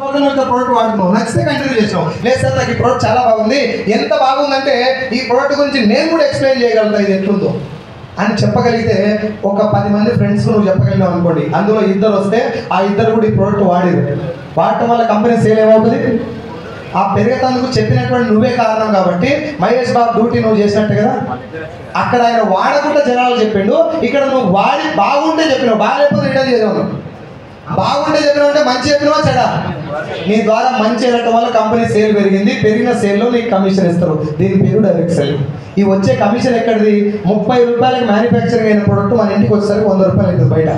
Product వాడుతున్నావు, నచ్చితే continue చేసావు. లేదు సార్ నాకు ఈ ప్రోడక్ట్ చాలా బాగుంది, ఎంత బాగుందంటే ఈ ప్రోడక్ట్ గురించి నేను కూడా ఎక్స్ప్లెయిన్ చేయగలుగుతా ఇది ఎట్లుందో అని చెప్పగలిగితే ఒక 10 మంది ఫ్రెండ్స్ నువ్వు చెప్పగలిగావు అనుకోండి, అందులో 2 వస్తే ఆ 2 కూడా ఈ ప్రోడక్ట్ వాడటం వల్ల కంపెనీ సేల్ ఏమవుతుంది? ఆ పెరిగేందుకు చెప్పినటువంటి నువ్వే కారణం. కాబట్టి మహేష్ బాబు డ్యూటీ నువ్వు చేసినట్టు కదా. అక్కడ ఆయన వాడకుండా జనాలు చెప్పిండు, ఇక్కడ నువ్వు వాడి బాగుంటే చెప్పినావు, బాగాలేకపోతే రిటర్న్ చేసావు. బాగుంటే చెప్పినావు అంటే మంచి చెప్పినావా చెడా? నీ ద్వారా మంచి వెళ్ళటం వల్ల కంపెనీ సేల్ పెరిగింది, పెరిగిన సేల్లో నీకు కమిషన్ ఇస్తారు. దీని పేరు డైరెక్ట్ సెల్లింగ్. ఈ వచ్చే కమిషన్ ఎక్కడిది? 30 రూపాయలకి మ్యానుఫ్యాక్చరింగ్ అయిన ప్రోడక్ట్ మన ఇంటికి వచ్చేసరికి 100 రూపాయలు అవుతుంది బయట.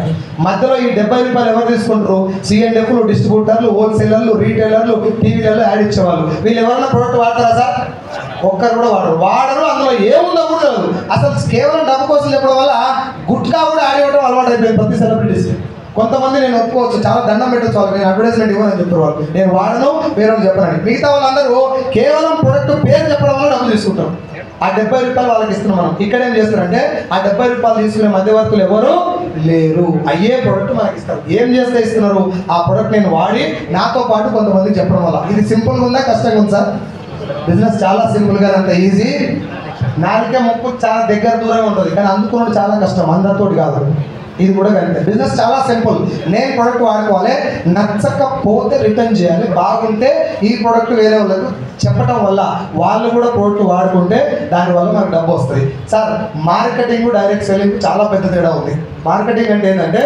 మధ్యలో ఈ 70 రూపాయలు ఎవరు తీసుకుంటారు? C&Fలు, డిస్ట్రిబ్యూటర్లు, హోల్సేలర్లు, రీటైలర్లు, టీవీలలో యాడ్ ఇచ్చేవాళ్ళు. వీళ్ళు ఎవరైనా ప్రోడక్ట్ వాడతారా సార్? ఒక్కరు కూడా వాడరు. అందులో ఏముందో కూడా తెలియదు. అసలు కేవలం డబ్బు కోసం చెప్పడం వల్ల గుట్కా కూడా యాడ్ ఇవ్వడం అలవాటు అయిపోయింది ప్రతి సెలబ్రిటీస్. కొంతమంది నేను ఒప్పుకోవచ్చు, చాలా దండం పెట్టచ్చు వాళ్ళు, నేను అడ్వర్టైజ్మెంట్ ఇవ్వనని చెప్తారు వాళ్ళు, నేను వాడను వేరే చెప్పనని. మిగతా వాళ్ళందరూ కేవలం ప్రొడక్ట్ పేరు చెప్పడం వల్ల డబ్బు తీసుకుంటారు. ఆ 70 రూపాయలు వాళ్ళకి ఇస్తున్నాం మనం. ఇక్కడ ఏం చేస్తారంటే ఆ 70 రూపాయలు తీసుకునే మధ్యవర్తులు ఎవరు లేరు, అయ్యే ప్రొడక్ట్ మనకి ఇస్తారు. ఏం చేస్తే ఇస్తున్నారు? ఆ ప్రొడక్ట్ నేను వాడి నాతో పాటు కొంతమందికి చెప్పడం వల్ల. ఇది సింపుల్గా ఉందా కష్టంగా ఉంది సార్? బిజినెస్ చాలా సింపుల్గా, అంత ఈజీ. నాలుగే ముక్కు చాలా దగ్గర దూరంగా ఉంటుంది, కానీ అందుకున్నది చాలా కష్టం, అందరితోటి కాదు. ఇది కూడా అంతే. బిజినెస్ చాలా సింపుల్. నేను ప్రోడక్ట్ వాడుకోవాలి, నచ్చకపోతే రిటర్న్ చేయాలి, బాగుంటే ఈ ప్రోడక్ట్ వేరే వాళ్ళకు చెప్పడం వల్ల వాళ్ళు కూడా ప్రోడక్ట్ వాడుకుంటే దానివల్ల మనకు డబ్బు వస్తుంది. సార్ మార్కెటింగ్ డైరెక్ట్ సెల్లింగ్ చాలా పెద్ద తేడా ఉంది. మార్కెటింగ్ అంటే ఏంటంటే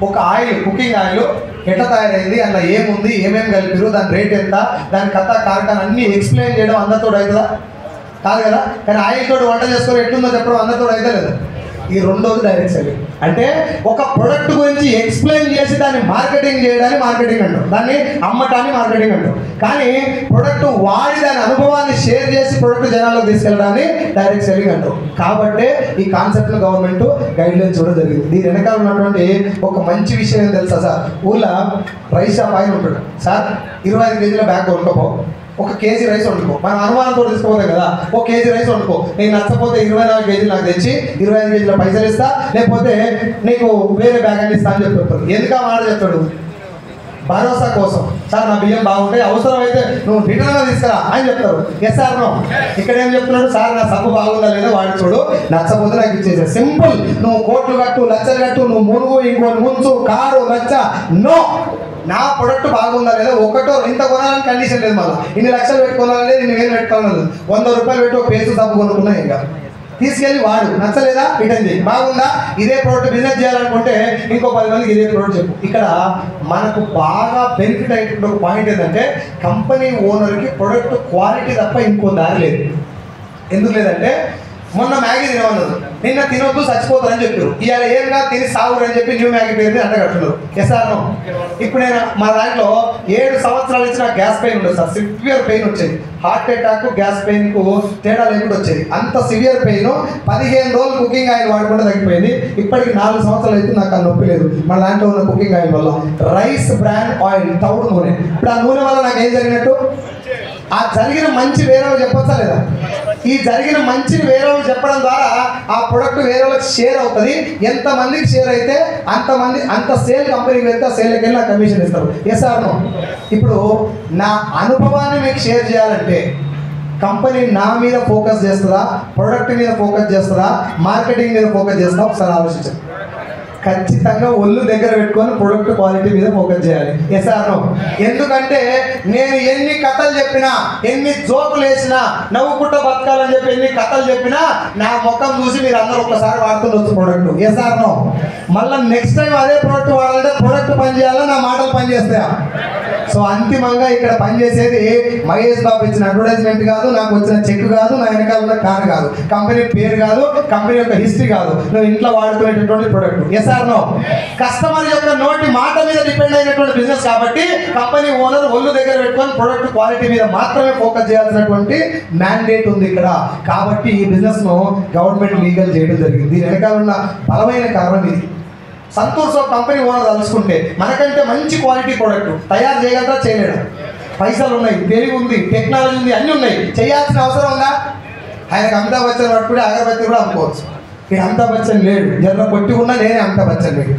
ఒక ఆయిల్, కుకింగ్ ఆయిల్ ఎట్లా తయారైంది, అందులో ఏముంది, ఏమేమి కలిపారు, దాని రేట్ ఎంత, దాని కథ కారకాన్ని అన్నీ ఎక్స్ప్లెయిన్ చేయడం అందరితో అవుతుందా? కాదు కదా. కానీ ఆయిల్ తోటి వంట చేసుకొని ఎట్లుందో చెప్పడం అందరితో అయితే లేదా? ఈ రెండోది డైరెక్ట్ సెల్లింగ్. అంటే ఒక ప్రొడక్ట్ గురించి ఎక్స్ప్లెయిన్ చేసి దాన్ని మార్కెటింగ్ చేయడాన్ని మార్కెటింగ్ అంటారు, దాన్ని అమ్మటాన్ని మార్కెటింగ్ అంటారు. కానీ ప్రొడక్ట్ వాడి దాని అనుభవాన్ని షేర్ చేసి ప్రొడక్ట్ జనాల్లోకి తీసుకెళ్ళడాన్ని డైరెక్ట్ సెల్లింగ్ అంటారు. కాబట్టి ఈ కాన్సెప్ట్ను గవర్నమెంట్ గైడ్ లైన్స్ కూడా జరిగింది. దీని వెనకాల ఉన్నటువంటి ఒక మంచి విషయం ఏం తెలుసా సార్? ఊళ్ళో రైస్ షాప్ ఆయన ఉంటాడు, సార్ 25 కేజీల బ్యాగ్ కొనుక్కోపో, 1 కేజీ రైస్ వండుకో. మనం అనుమానంతో తీసుకోపోతాం కదా, 1 కేజీ రైస్ వండుకో, నీకు నచ్చకపోతే 24 కేజీలు నాకు తెచ్చి 25 కేజీల పైసలు ఇస్తా, లేకపోతే నీకు వేరే బ్యాగ్ అని ఇస్తా అని చెప్తాడు. ఎందుకు మాట చెప్తాడు? భరోసా కోసం. సార్ నా బియ్యం బాగుంటాయి, అవసరం అయితే నువ్వు రిటర్న్గా తీసుకురా అని చెప్తారు. Yes or no. ఇక్కడ ఏం చెప్తున్నాడు? సార్ నా సబ్బు బాగుందా లేదా వాడి చూడు, నచ్చకపోతే నాకు ఇచ్చేసా. సింపుల్. నువ్వు కోట్లు కట్టు, లక్షలు కట్టు, నువ్వు మునుగు, ఇంకోటి ముంచు, కారు, లచ్చ, నో. నా ప్రొడక్ట్ బాగుందా లేదా, ఒకటో ఇంత కొనాలని కండిషన్ లేదు. మళ్ళీ ఇన్ని లక్షలు పెట్టుకోవాలని లేదు, ఇన్ని వేలు పెట్టుకోవాలి. 100 రూపాయలు పెట్టి ఒక పేసు సబ్బు కొనుక్కున్నా ఇంకా తీసుకెళ్ళి వాడు, నచ్చలేదా రిటర్న్ చేయి, బాగుందా ఇదే ప్రోడక్ట్ బిజినెస్ చేయాలనుకుంటే ఇంకో 10 మందికి ఇదే ప్రోడక్ట్ చెప్పు. ఇక్కడ మనకు బాగా బెనిఫిట్ అయ్యేటువంటి ఒక పాయింట్ ఏంటంటే కంపెనీ ఓనర్కి ప్రొడక్ట్ క్వాలిటీ తప్ప ఇంకో దారి లేదు. ఎందుకు లేదంటే మొన్న మ్యాగీ తినమన్నారు, నిన్న తినొద్దు చచ్చిపోతారని చెప్పారు, ఇవాళ ఏంగా తిని సాగురు అని చెప్పి న్యూ మ్యాగీ పేరు అంట కట్టున్నారు. Yes or no. ఇప్పుడు నేను మా దాంట్లో 7 సంవత్సరాల నుంచి నాకు గ్యాస్ పెయిన్ ఉండదు సార్, సివియర్ పెయిన్ వచ్చేది. హార్ట్ అటాక్ గ్యాస్ పెయిన్కు తేడా లేకుండా వచ్చేది, అంత సివియర్ పెయిన్. 15 రోజులు కుకింగ్ ఆయిల్ వాడకుండా తగ్గిపోయింది. ఇప్పటికి 4 సంవత్సరాలు అయితే నాకు ఆ నొప్పి లేదు మన దాంట్లో ఉన్న కుకింగ్ ఆయిల్ వల్ల. రైస్ బ్రాండ్ ఆయిల్, తౌడు నూనె. ఇప్పుడు ఆ నూనె వల్ల నాకు ఏం జరిగినట్టు? ఆ జరిగిన మంచి వేరే వాళ్ళు చెప్పొచ్చా లేదా? ఈ జరిగిన మంచిని వేరే వాళ్ళు చెప్పడం ద్వారా ఆ ప్రొడక్ట్ వేరే వాళ్ళకి షేర్ అవుతుంది. ఎంతమందికి షేర్ అయితే అంతమంది అంత సేల్ కంపెనీకి వెళ్తే సేల్కి వెళ్ళి నాకు కమిషన్ ఇస్తారు. Yes or no. ఇప్పుడు నా అనుభవాన్ని మీకు షేర్ చేయాలంటే కంపెనీ నా మీద ఫోకస్ చేస్తుందా, ప్రొడక్ట్ మీద ఫోకస్ చేస్తుందా, మార్కెటింగ్ మీద ఫోకస్ చేస్తుందా? ఒకసారి ఆలోచించండి. ఖచ్చితంగా ఒళ్ళు దగ్గర పెట్టుకొని ప్రొడక్ట్ క్వాలిటీ మీద ఫోకస్ చేయాలి. Yes or no. ఎందుకంటే నేను ఎన్ని కథలు చెప్పినా, ఎన్ని జోకులు వేసినా, నవ్వుకుంటూ బతకాలని చెప్పి ఎన్ని కథలు చెప్పినా నా ముఖం చూసి మీరు అందరూ ఒకసారి వాడుతుండొచ్చు ప్రొడక్ట్. Yes or no. మళ్ళీ నెక్స్ట్ టైం అదే ప్రొడక్ట్ వాడాలంటే ప్రొడక్ట్ పని చేయాలా, నా మాటలు పని చేస్తాయా? సో అంతిమంగా ఇక్కడ పనిచేసేది మహేష్ బాబు ఇచ్చిన అడ్వర్టైజ్మెంట్ కాదు, నాకు వచ్చిన చెక్ కాదు, నా వెనకాల ఉన్న కార్ కాదు, కంపెనీ పేరు కాదు, కంపెనీ యొక్క హిస్టరీ కాదు, నువ్వు ఇంట్లో వాడుకునేటటువంటి product. Yes or no. Customer యొక్క నోటి మాట మీద డిపెండ్ అయినటువంటి బిజినెస్ కాబట్టి కంపెనీ ఓనర్ ఒళ్ళు దగ్గర పెట్టుకొని ప్రొడక్ట్ క్వాలిటీ మీద మాత్రమే ఫోకస్ చేయాల్సినటువంటి మ్యాండేట్ ఉంది ఇక్కడ. కాబట్టి ఈ బిజినెస్ ను గవర్నమెంట్ లీగల్ చేయడం జరిగింది. దీని వెనకాల ఉన్న బలమైన కారణం ఇది. సంతూర్ సోప్ కంపెనీ ఓనర్ తలుచుకుంటే మనకంటే మంచి క్వాలిటీ ప్రోడక్ట్ తయారు చేయగలరా, చేయలేడా? పైసలు ఉన్నాయి, తెలివి ఉంది, టెక్నాలజీ ఉంది, అన్నీ ఉన్నాయి. చేయాల్సిన అవసరం ఉందా? ఆయనకు అమితాబ్ బచ్చన్ పట్టుకుంటే అగరబత్తి కూడా అమ్ముకోవచ్చు. ఇక్కడ అమితాబ్ బచ్చన్ లేడు, జర కొట్టి ఉన్నా నేనే అమితాబ్ బచ్చన్. మీకు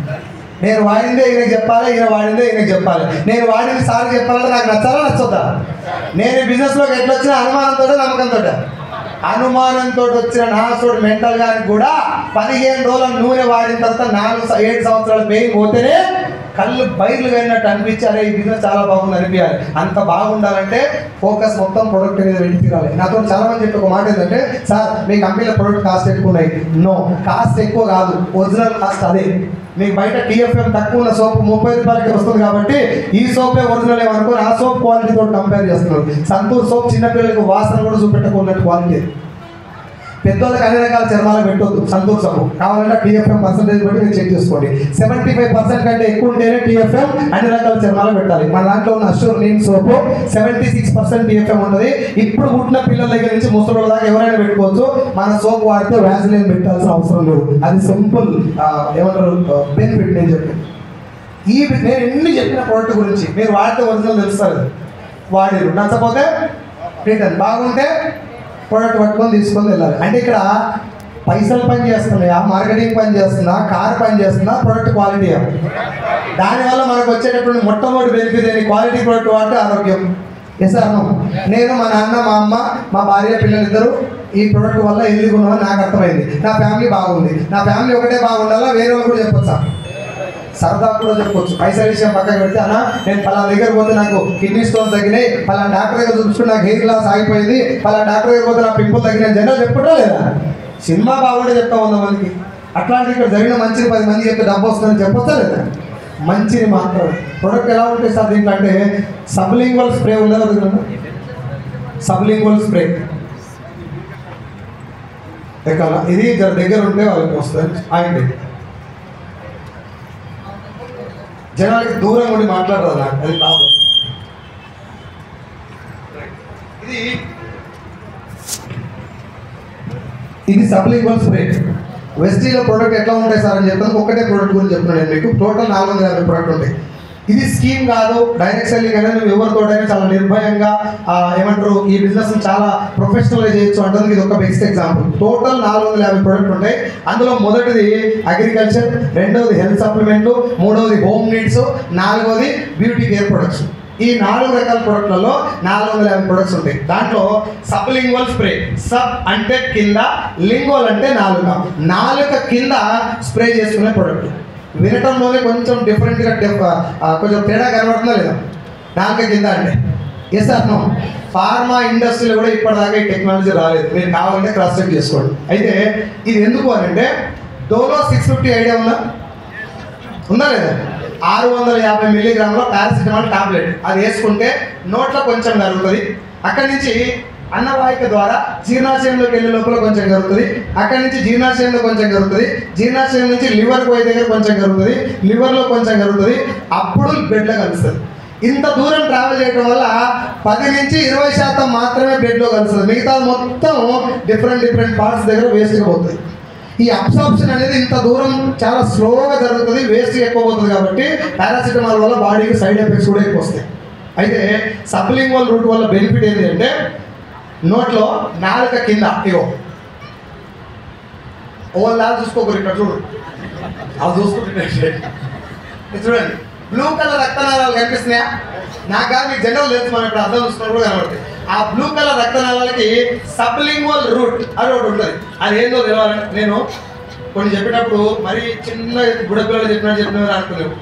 నేను వాడిందే ఈయనకి చెప్పాలి, ఈయన వాడిందే ఈయనకి చెప్పాలి. నేను వాడింది సార్ చెప్పాలంటే నాకు నచ్చాలా నచ్చొద్దా? నేను ఈ బిజినెస్లోకి ఎట్లా వచ్చినా అనుమానంతో నమ్మకంతో, అనుమానంతో వచ్చిన నాసుడు మెంటల్ గాని కూడా 15 రోజుల నూనె వాడిన తర్వాత 4-7 సంవత్సరాల పెయిన్ పోతేనే కళ్ళు బయర్లు అయినట్టు అనిపించాలి. ఈ బిజినెస్ చాలా బాగుంది అనిపించాలి. అంత బాగుండాలంటే ఫోకస్ మొత్తం ప్రొడక్ట్ మీద వెళ్ళి తీరాలి. నాతో చాలా మంది చెప్పి ఒక మాట ఏంటంటే, సార్ మీ కంపెనీలో ప్రొడక్ట్ కాస్ట్ ఎక్కువ ఉన్నాయి. నో, కాస్ట్ ఎక్కువ కాదు, ఒరిజినల్ కాస్ట్ అదే. మీకు బయట TFM తక్కువ ఉన్న సోప్ 30 రూపాయలకి వస్తుంది కాబట్టి ఈ సోపే ఒరిజినల్ ఏమనుకోని ఆ సోప్ క్వాలిటీతో కంపేర్ చేస్తున్నారు. సంతూర్ సోప్ చిన్నపిల్లలకు వాసన కూడా చూపెట్టుకున్నట్టు క్వాలిటీ. పెద్దోళ్ళకి అన్ని రకాల చర్మాలు పెట్టొద్దు సంతూర్ సోపు. కావాలంటే TFM పర్సెంటేజ్ బట్టి మీరు చెక్ చేసుకోండి. 75% కంటే ఎక్కువ ఉంటేనే TFM అన్ని రకాల చర్మాలు పెట్టాలి. మన దాంట్లో ఉన్న అష్యూర్ నీమ్ సోపు 76% TFM ఉంటుంది. ఇప్పుడు పుట్టిన పిల్లల దగ్గర నుంచి ముసలి దాకా ఎవరైనా పెట్టుకోవచ్చు. మన సోప్ వాడితే వ్యాజిలిన్ పెట్టాల్సిన అవసరం లేదు. అది సింపుల్ ఏమంటారు బెనిఫిట్. నేను చెప్పాను నేను ఎన్ని చెప్పిన ప్రోడక్ట్ గురించి మీరు వాడితే ఒరిజినల్ తెలుస్తారు. వాడిరు నచ్చపోతే రిటర్న్, బాగుంటే ప్రోడక్ట్ పట్టుకొని తీసుకొని వెళ్ళాలి. అంటే ఇక్కడ పైసలు పని చేస్తున్నాయా, మార్కెటింగ్ పని చేస్తున్నా, కార్ పని చేస్తున్నా, ప్రోడక్ట్ క్వాలిటీ. దానివల్ల మనకు వచ్చేటప్పుడు మొట్టమొదటి బెనిఫిట్ ఏంటి? క్వాలిటీ ప్రోడక్ట్ వాడితే ఆరోగ్యం. ఎస్ అను నేను, మా నాన్న, మా అమ్మ, మా భార్య, పిల్లలిద్దరూ ఈ ప్రోడక్ట్ వల్ల ఎందుకు ఉన్నామని నాకు అర్థమైంది. నా ఫ్యామిలీ బాగుంది. నా ఫ్యామిలీ ఒకటే బాగుండాలా, వేరే వాళ్ళు కూడా చెప్పొచ్చా? సరదా కూడా చెప్పొచ్చు. పైసల విషయం పక్కన పెడితే, అన్న నేను పలానా దగ్గర పోతే నాకు కిడ్నీ స్టోన్స్ తగ్గినాయి, పలానా డాక్టర్ దగ్గర చూసుకుంటే నాకు హెయిర్ లాస్ ఆగిపోయింది, పలానా డాక్టర్ దగ్గర పోతే నా పింపుల్ తగ్గినాయి, జనరల్ చెప్పుకుంటా లేదా? సినిమా బాగుంటే చెప్తా 100 మందికి. అట్లాంటి ఇక్కడ జరిగిన మంచిని 10 మంది చెప్తే డబ్బు వస్తుందని చెప్పొచ్చా లేదా? మంచిని మాత్రం. ప్రొడక్ట్ ఎలా ఉంటుంది సార్ దీంట్లో అంటే, సబ్లింగ్వల్ స్ప్రే ఉందా? సబ్లింగ్వల్ స్ప్రే ఎక్కడ ఇది దగ్గర ఉంటే వాళ్ళకి వస్తుంది. ఆయన జనాలకి దూరం ఉండి మాట్లాడతారు, నాకు అది ప్రాబ్లం. ఇది సబ్లింగ్వల్ స్ప్రే. వెస్టీలో ప్రోడక్ట్ ఎట్లా ఉంటాయి సార్ అని చెప్తాను. ఒకటే ప్రోడక్ట్ గురించి చెప్తున్నాను నేను మీకు. టోటల్ 450 ప్రోడక్ట్ ఉంటాయి. ఇది స్కీమ్ కాదు, డైరెక్ట్ సెల్లింగ్ అనేది నువ్వు ఎవరితోటైనా చాలా నిర్భయంగా ఏమంటారు ఈ బిజినెస్ చాలా ప్రొఫెషనల్గా చేయొచ్చు అంటుంది. ఇది ఒక బెస్ట్ ఎగ్జాంపుల్. టోటల్ 450 ప్రోడక్ట్ ఉంటాయి. అందులో మొదటిది అగ్రికల్చర్, రెండవది హెల్త్ సప్లిమెంట్లు, మూడవది హోమ్ నీడ్స్, నాలుగవది బ్యూటీ కేర్ ప్రొడక్ట్స్. ఈ 4 రకాల ప్రొడక్ట్లలో 450 ప్రొడక్ట్స్ ఉంటాయి. దాంట్లో సబ్లింగ్వల్ స్ప్రే, సబ్ అంటే కింద, లింగ్వల్ అంటే నాలుక కింద స్ప్రే చేసుకునే ప్రొడక్ట్. వినటంలోనే కొంచెం డిఫరెంట్గా కొంచెం తేడా కనబడుతుందా లేదా? నాలుక కింద అంటే ఎస్ సార్ నో. ఫార్మా ఇండస్ట్రీలో కూడా ఇప్పటిదాకా ఈ టెక్నాలజీ రాలేదు. మీరు కావాలంటే క్రాస్ చెక్ చేసుకోండి. అయితే ఇది ఎందుకు అని అంటే, డోలో 650 ఐడియా ఉందా లేదా? 650 మిల్లీగ్రాముల పారాసిటమాల్ టాబ్లెట్. అది వేసుకుంటే నోట్లో కొంచెం కరుగుతుంది. అక్కడి నుంచి అన్నవాహిక ద్వారా జీర్ణాశయంలోకి వెళ్ళే లోపల కొంచెం కరుగుతుంది. అక్కడి నుంచి జీర్ణాశయంలో కొంచెం కరుగుతుంది. జీర్ణాశయం నుంచి లివర్ పోయే దగ్గర కొంచెం కరుగుతుంది. లివర్లో కొంచెం కరుగుతుంది. అప్పుడు బ్లడ్లో కలుస్తుంది. ఇంత దూరం ట్రావెల్ చేయడం వల్ల 10 నుంచి 20% మాత్రమే బ్లడ్లో కలుస్తుంది. మిగతా మొత్తం డిఫరెంట్ పార్ట్స్ దగ్గర వేస్ట్గా పోతుంది. ఈ అబ్సార్ప్షన్ అనేది ఇంత దూరం చాలా స్లోగా జరుగుతుంది, వేస్ట్ ఎక్కువ పోతుంది. కాబట్టి పారాసిటమాల్ వల్ల బాడీకి సైడ్ ఎఫెక్ట్స్ కూడా ఎక్కువ వస్తాయి. అయితే సబ్లింగ్వల్ రూట్ వల్ల బెనిఫిట్ ఏంటి అంటే, నోట్లో నాలుక కింద ఇగో ఓలా చూసుకోకూడదు, ఇక్కడ చూడు, అవి చూసుకుంటుంటే చూడండి బ్లూ కలర్ రక్తనాళాలు కనిపిస్తున్నాయా? నాకు కాదు, మీకు జనరల్ తెలుసు, మనం ఇప్పుడు అర్థం చూసుకున్నప్పుడు కూడా కనబడుతుంది. ఆ బ్లూ కలర్ రక్తనాళాలకి సబ్లింగ్వల్ రూట్ అని ఒకటి ఉంటుంది. అది ఏందో తెలవాలంటే, నేను కొన్ని చెప్పేటప్పుడు మరి చిన్న బుడపిల్లలు చెప్పినట్టు అనుకున్నాను.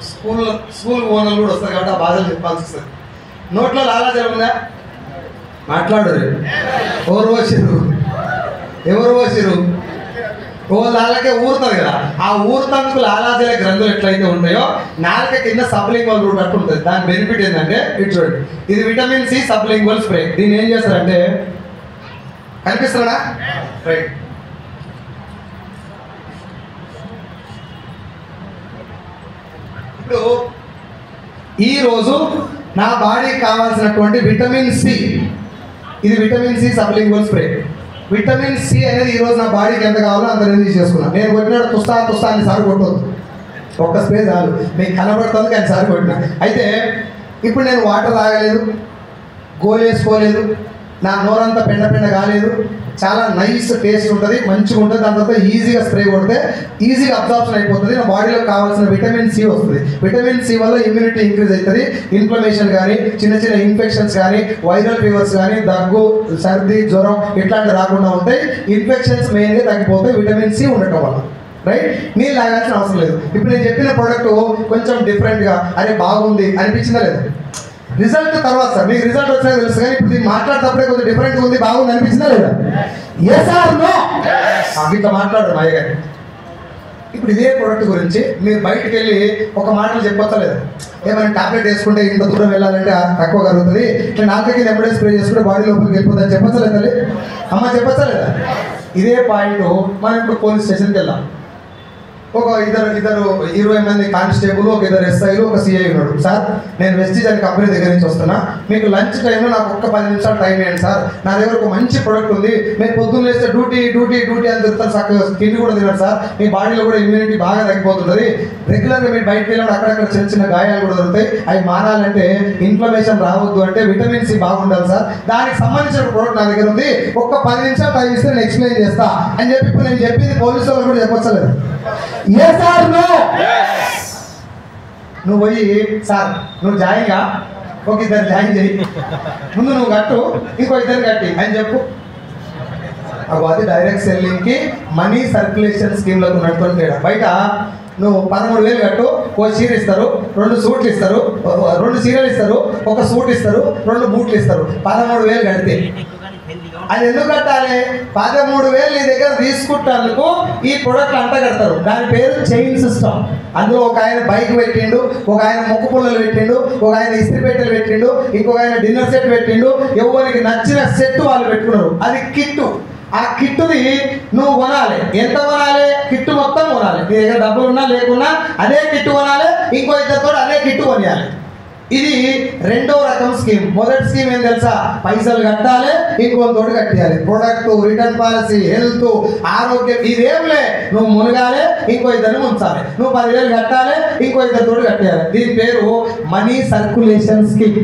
స్కూల్ ఓనర్లు కూడా వస్తారు కాబట్టి ఆ బాధలు చెప్పాల్సి వస్తుంది. నోట్లో లాలాజలం ఉందా? మాట్లాడు. ఎవరు పోసిరు? ఓ నాలుకే ఊరుతుంది కదా, ఆ ఊరుతందుకు లాలాజల గ్రంథులు ఎట్లయితే ఉంటాయో నాలుక కింద సబ్లింగ్వల్ రూట్ అట్టు ఉంటుంది. దాని బెనిఫిట్ ఏంటంటే ఇటు చూడండి, ఇది విటమిన్ సి సబ్లింగ్వల్ స్ప్రే. దీన్ని ఏం చేస్తారంటే, కనిపిస్తుందా? రైట్, ఇప్పుడు ఈరోజు నా బాడీకి కావాల్సినటువంటి విటమిన్ సి, ఇది vitamin C sublingual spray. Vitamin C అనేది ఈరోజు నా బాడీకి ఎంత కావాలో అంత రిలీజ్ చేసుకున్నాను. నేను కొట్టినాడు తుస్తా అని సార్ కొట్టవద్దు, ఒక్క స్ప్రే చాలు. మీకు కనబడుతుంది కానీ సార్ కొట్టినా. అయితే ఇప్పుడు నేను వాటర్ తాగలేదు, గోలు వేసుకోలేదు, నా నోరంతా పెండ కాలేదు, చాలా నైస్ టేస్ట్ ఉంటుంది, మంచిగా ఉంటుంది. దాని తర్వాత ఈజీగా స్ప్రే కొడితే ఈజీగా అబ్జార్ప్షన్ అయిపోతుంది. నా బాడీలో కావాల్సిన విటమిన్ సి వస్తుంది. విటమిన్ సి వల్ల ఇమ్యూనిటీ ఇంక్రీజ్ అవుతుంది. ఇన్ఫ్లమేషన్ కానీ, చిన్న చిన్న ఇన్ఫెక్షన్స్ కానీ, వైరల్ ఫీవర్స్ కానీ, దగ్గు, సర్ది, జ్వరం ఇట్లాంటివి రాకుండా ఉంటాయి. ఇన్ఫెక్షన్స్ మెయిన్గా తగ్గిపోతాయి విటమిన్ సి ఉండటం వల్ల. రైట్, నీళ్ళు తాగాల్సిన అవసరం లేదు. ఇప్పుడు నేను చెప్పిన ప్రోడక్ట్ కొంచెం డిఫరెంట్గా అరే బాగుంది అనిపించిందా లేదు? రిజల్ట్ తర్వాత సార్ మీకు రిజల్ట్ వచ్చినా తెలుసు, కానీ ఇప్పుడు దీన్ని మాట్లాడేటప్పుడే కొంచెం డిఫరెంట్గా ఉంది, బాగుంది అనిపించిందా లేదా? Yes or no? ఇట్లా మాట్లాడరు మా అయ్యగారు. ఇప్పుడు ఇదే ప్రోడక్ట్ గురించి మీరు బయటకు వెళ్ళి ఒక మాటలు చెప్పొచ్చా లేదా? ఏమైనా టాబ్లెట్ వేసుకుంటే ఇంత దూరం వెళ్ళాలంటే తక్కువ కలుగుతుంది, ఇట్లా నాలుగకి ఎప్పుడే స్ప్రే చేసుకుంటే బాడీ లోపలికి వెళ్ళిపోతుందని చెప్పొచ్చా లేదా? అమ్మ చెప్పొచ్చా లేదా? ఇదే పాయింట్ మనం ఇప్పుడు పోలీస్ స్టేషన్కి వెళ్ళాం. ఒక ఇద్దరు 20 మంది కానిస్టేబుల్, ఒక ఇద్దరు ఎస్ఐలు, ఒక సిఐ ఉన్నాడు. సార్ నేను వెస్టీజ్ అనే కంపెనీ దగ్గర నుంచి వస్తున్నా, మీకు లంచ్ టైంలో నాకు ఒక్క 10 నిమిషాలు టైం ఇవ్వండి సార్, నా దగ్గర ఒక మంచి ప్రోడక్ట్ ఉంది, మీరు పొద్దున్న లేస్తే డ్యూటీ అని తిరుగుతారు, చక్కగా తిండి కూడా తినరు సార్, మీ బాడీలో కూడా ఇమ్యూనిటీ బాగా తగ్గిపోతుంది, రెగ్యులర్గా మీరు బయటకు వెళ్ళినప్పుడు అక్కడక్కడ చిన్న చిన్న గాయాలు కూడా దొరుకుతాయి, అవి మారాలంటే ఇన్ఫ్లమేషన్ రావద్దు అంటే విటమిన్ సి బాగుండాలి సార్, దానికి సంబంధించిన ప్రోడక్ట్ నా దగ్గర ఉంది, ఒక్క 10 నిమిషాలు టైం ఇస్తే నేను ఎక్స్ప్లెయిన్ చేస్తా అని చెప్పి ఇప్పుడు నేను చెప్పింది పోలీసు వాళ్ళు కూడా చెప్పొచ్చలేదు? Yes or no? నువ్వు పోయి సార్ నువ్వు జాయిన్గా ఒక ఇద్దరు జాయిన్ చేయి, ముందు నువ్వు కట్టు, ఇంకో ఇద్దరు కట్టి అని చెప్పు. అది డైరెక్ట్ సెల్లింగ్కి మనీ సర్క్యులేషన్ స్కీమ్లకు నడుపుకొని తేడా. బయట నువ్వు 13,000 కట్టు, ఓ చీర ఇస్తారు, 2 సూట్లు ఇస్తారు, 2 చీరలు ఇస్తారు, ఒక సూట్ ఇస్తారు, 2 బూట్లు ఇస్తారు, 13,000 కడితే అది ఎందుకు కట్టాలి? 13,000 నీ దగ్గర తీసుకుంటేందుకు ఈ ప్రొడక్ట్లు అంట కడతారు. దాని పేరు చైన్ సిస్టమ్. అందులో ఒక ఆయన బైక్ పెట్టిండు, ఒక ఆయన ముక్కు పుల్లలు పెట్టిండు, ఒక ఆయన ఇస్త్రీ పెట్టెలు పెట్టిండు, ఇంకొక ఆయన డిన్నర్ సెట్ పెట్టిండు, ఎవరికి నచ్చిన సెట్ వాళ్ళు పెట్టుకున్నారు. అది కిట్టు. ఆ కిట్టుని నువ్వు కొనాలి. ఎంత కొనాలి? కిట్టు మొత్తం కొనాలి. నీ దగ్గర డబ్బులు ఉన్నా లేకున్నా అదే కిట్టు కొనాలి, ఇంకో ఇద్దరితో అదే కిట్టు కొనియాలి. ఇది రెండో రకం స్కీమ్. మొదటి స్కీమ్ ఏం తెలుసా? పైసలు కట్టాలి, ఇంకొంతోటి కట్టేయాలి. ప్రొడక్ట్, రిటర్న్ పాలసీ, హెల్త్, ఆరోగ్యం ఇదేంలే. నువ్వు మునగాలి, ఇంకో ఇద్దరిని ముంచాలి. నువ్వు 10,000 కట్టాలి, ఇంకో ఇద్దరితోటి కట్టేయాలి. దీని పేరు మనీ సర్క్యులేషన్ స్కీమ్.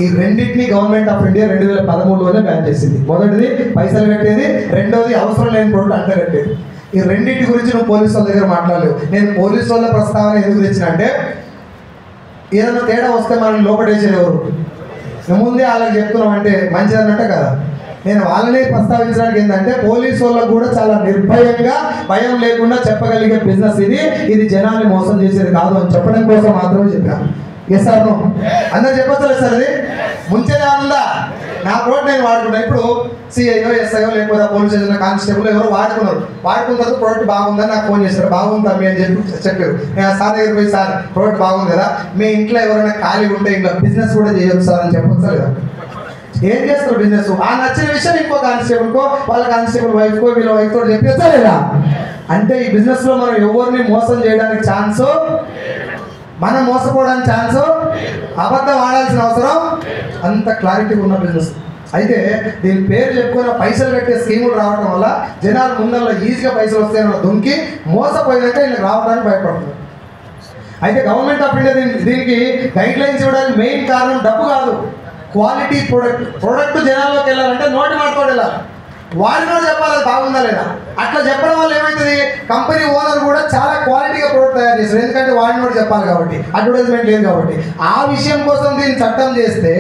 ఈ రెండింటిని గవర్నమెంట్ ఆఫ్ ఇండియా 2013లోనే బ్యాన్ చేసింది. మొదటిది పైసలు కట్టేది, రెండోది అవసరం లేని ప్రోడక్ట్ అంట కట్టేది. ఈ రెండింటి గురించి నువ్వు పోలీసు వాళ్ళ దగ్గర మాట్లాడలేవు. నేను పోలీసు వాళ్ళ ప్రస్తావన ఎందుకు తెచ్చిన అంటే, ఏదైనా తేడా వస్తే మనం లోపడేసేది ఎవరు? ముందే వాళ్ళకి చెప్తున్నాం అంటే మంచిది అన్నట్టే కదా. నేను వాళ్ళని ప్రస్తావించడానికి ఏంటంటే, పోలీసు వాళ్ళకు కూడా చాలా నిర్భయంగా భయం లేకుండా చెప్పగలిగే బిజినెస్ ఇది జనాన్ని మోసం చేసేది కాదు అని చెప్పడం కోసం మాత్రమే చెప్పాను. Yes or no? అందరు చెప్పచ్చు సార్. అది ముంచేదా ఉందా? నా ప్రోడక్ట్ నేను వాడుకున్నా. ఇప్పుడు సిఐఓ, ఎస్ఐఓ లేకపోతే పోలీస్ స్టేషన్ కానిస్టేబుల్ ఎవరో వాడుకున్నారు. వాడుకున్న తర్వాత ప్రోడక్ట్ బాగుందని నాకు ఫోన్ చేశారు. బాగుందా మీ అని చెప్పారు. నేను సార్ దగ్గర పోయి, సార్ ప్రోడక్ట్ బాగుంది కదా, మీ ఇంట్లో ఎవరైనా ఖాళీ ఉంటే ఇంకా బిజినెస్ కూడా చేయొచ్చు సార్ అని చెప్పొచ్చా లేదా? ఏం చేస్తారు బిజినెస్? ఆ నచ్చిన విషయం ఇంకో కానిస్టేబుల్కో, వాళ్ళ కానిస్టేబుల్ వైఫ్కో, వీళ్ళ వైఫ్తో చెప్పొచ్చా లేదా? అంటే ఈ బిజినెస్లో మనం ఎవరిని మోసం చేయడానికి ఛాన్సు, మనం మోసపోవడానికి ఛాన్సు, అబద్ధం ఆడాల్సిన అవసరం, అంత క్లారిటీగా ఉన్న బిజినెస్. అయితే దీని పేరు చెప్పుకున్న పైసలు కట్టే స్కీములు రావడం వల్ల జనాలు ముందర ఈజీగా పైసలు వస్తాయని దుంకి మోసపోయినాక వీళ్ళకి రావడానికి భయపడుతున్నారు. అయితే గవర్నమెంట్ ఆఫ్ ఇండియా దీనికి గైడ్ లైన్స్ ఇవ్వడానికి మెయిన్ కారణం డబ్బు కాదు, క్వాలిటీ ప్రోడక్ట్ జనాల్లోకి వెళ్ళాలంటే నోటి మాటతో వెళ్ళాలి. వాడినో చెప్పాలి అది బాగుందా లేదా. అట్లా చెప్పడం వల్ల ఏమవుతుంది, కంపెనీ ఓనర్ కూడా చాలా క్వాలిటీగా ప్రోడక్ట్ తయారు చేస్తారు. ఎందుకంటే వాడినోడు చెప్పాలి కాబట్టి, అడ్వర్టైజ్మెంట్ లేదు కాబట్టి. ఆ విషయం కోసం దీన్ని చట్టం చేస్తే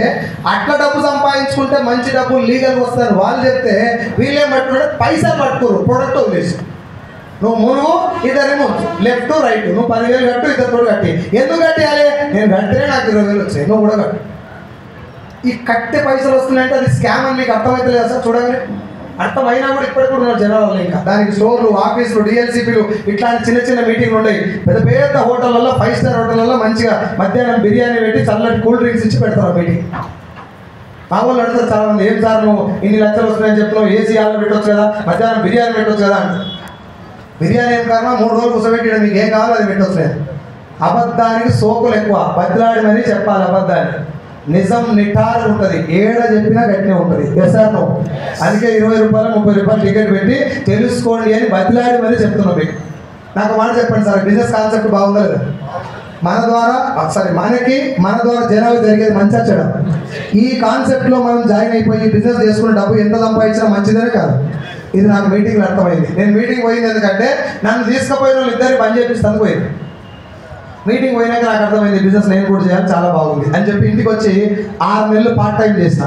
అట్లా డబ్బు సంపాదించుకుంటే మంచి డబ్బు లీగల్గా వస్తుందని వాళ్ళు చెప్తే వీళ్ళేం పట్టుకుంటే పైసలు పట్టుకోరు, ప్రోడక్ట్ వదిలేసి. నువ్వు మునుగు, ఇద్దరేమో లెఫ్ట్ రైట్, నువ్వు 10,000 కట్టు, ఇద్దరు కట్టి. ఎందుకు కట్టేయాలి? నేను కట్టినే నాకు 20,000 వచ్చాయి, నువ్వు కూడా కట్టు. ఈ కట్టే పైసలు వస్తున్నాయంటే అది స్కామ్ అని మీకు అర్థమైతే లేదా సార్? చూడండి, అర్థమైనా కూడా ఇప్పటికి కూడా ఉన్నారు జనాలు. ఇంకా దానికి స్టోర్లు, ఆఫీసులు, డిఎల్సీపీలు ఇట్లాంటి చిన్న చిన్న మీటింగ్లు ఉన్నాయి. పెద్ద పెద్ద హోటళ్ళల్లో, 5 స్టార్ హోటళ్ళల్లో మంచిగా మధ్యాహ్నం బిర్యానీ పెట్టి చల్లటి కూల్ డ్రింక్స్ ఇచ్చి పెడతారు మీటింగ్. మా వాళ్ళు అడుగుతారు చాలా మంది, ఏం సార్ నువ్వు ఇన్ని లక్షలు వస్తున్నాయని చెప్తున్నావు, ఏసీ హాల్లో పెట్టవచ్చు కదా, మధ్యాహ్నం బిర్యానీ పెట్టవచ్చు కదా అంటారు. బిర్యానీ ఏం కారణం, 3 రోజులు కూర్చోబెట్టి మీకు ఏం కావాలో అది పెట్టవచ్చు. అబద్ధానికి సోకులు ఎక్కువ, బదిలాడి మరీ చెప్పాలి అబద్ధాన్ని. నిజం నిఠారు ఉంటుంది, ఏడ చెప్పినా గట్టినే ఉంటుంది. ఎస్ఆర్నో? అందుకే 20 రూపాయలు 30 రూపాయలు టికెట్ పెట్టి తెలుసుకోండి అని బదిలాడి మరీ చెప్తున్నాం మీకు. నాకు మాట చెప్పండి సార్, బిజినెస్ కాన్సెప్ట్ బాగుందా లేదా? మన ద్వారా జనాలు జరిగేది మంచి చెడ? ఈ కాన్సెప్ట్లో మనం జాయిన్ అయిపోయి బిజినెస్ చేసుకునే డబ్బు ఎంత సంపాదించినా మంచిదనే కాదు. ఇది నాకు మీటింగ్లో అర్థమైంది. నేను మీటింగ్ పోయింది ఎందుకంటే నన్ను తీసుకుపోయిన వాళ్ళు ఇద్దరు పని చేపిస్తాను పోయింది. మీటింగ్ పోయినాక నాకు అర్థమైంది బిజినెస్ నేను కూడా చేయాలి, చాలా బాగుంది అని చెప్పి ఇంటికి వచ్చి 6 నెలలు పార్ట్ టైం చేసిన.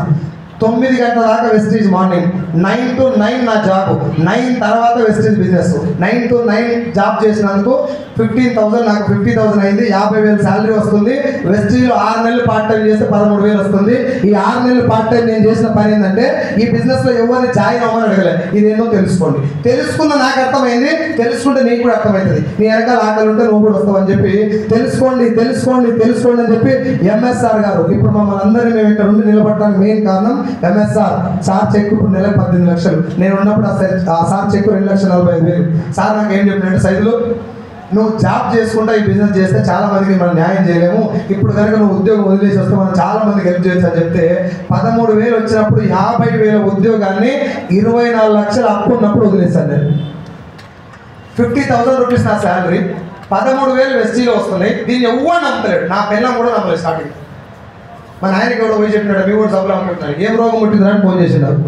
9 గంటల దాకా వెస్టీజ్ మార్నింగ్, 9 to 9 నా జాబ్, 9 తర్వాత వెస్టీజ్ బిజినెస్. 9 to 9 జాబ్ చేసినందుకు 15,000, నాకు 50,000 అయింది. 50,000 శాలరీ వస్తుంది. వెస్టీజ్లో 6 నెలలు పార్ట్ టైం చేస్తే 13,000 వస్తుంది. ఈ 6 నెలలు పార్ట్ టైం నేను చేసిన పని ఏంటంటే ఈ బిజినెస్లో ఎవరిని జాయిన్ అవ్వమని అడగలేదు. ఇదేందో తెలుసుకోండి. తెలుసుకున్న నాకు అర్థమైంది, తెలుసుకుంటే నీకు కూడా అర్థమవుతుంది. నీ వెనకాల ఆకలి ఉంటే నువ్వు కూడా వస్తావు అని చెప్పి తెలుసుకోండి తెలుసుకోండి తెలుసుకోండి అని చెప్పి ఎంఎస్ఆర్ గారు ఇప్పుడు మమ్మల్ని అందరినీ మేము ఇక్కడ ఉండి నిలబడడానికి మెయిన్ కారణం ఎంఎస్ఆర్ సార్ చెక్ ఇప్పుడు నెలకు 18 లక్షలు. నేను ఉన్నప్పుడు ఆ సార్ చెక్ 2,45,000. సార్ నాకు ఏం చెప్పినట్టు సైజులు నువ్వు జాబ్ చేసుకుంటా ఈ బిజినెస్ చేస్తే చాలా మందికి మనం న్యాయం చేయలేము. ఇప్పుడు కనుక నువ్వు ఉద్యోగం వదిలేసి వస్తే మనం చాలా మందికి హెల్ప్ చేయొచ్చు అని చెప్తే 13,000 వచ్చినప్పుడు 50,000 ఉద్యోగాన్ని 24 లక్షలు అప్పు ఉన్నప్పుడు వదిలేశాను నేను. 50,000 రూపీస్ నా శాలరీ, 13,000 వెస్టీలో వస్తున్నాయి. దీన్ని ఎవ్వరు నమ్మలేడు. నా పిల్లం కూడా నమ్మలేదు స్టార్టింగ్. మా నాయనకి ఎవడో పోయి చెప్పినాడు మీ కూడా సభలో అనుకుంటున్నాడు ఏం రోగం పుట్టిందని ఫోన్ చేసినాడు.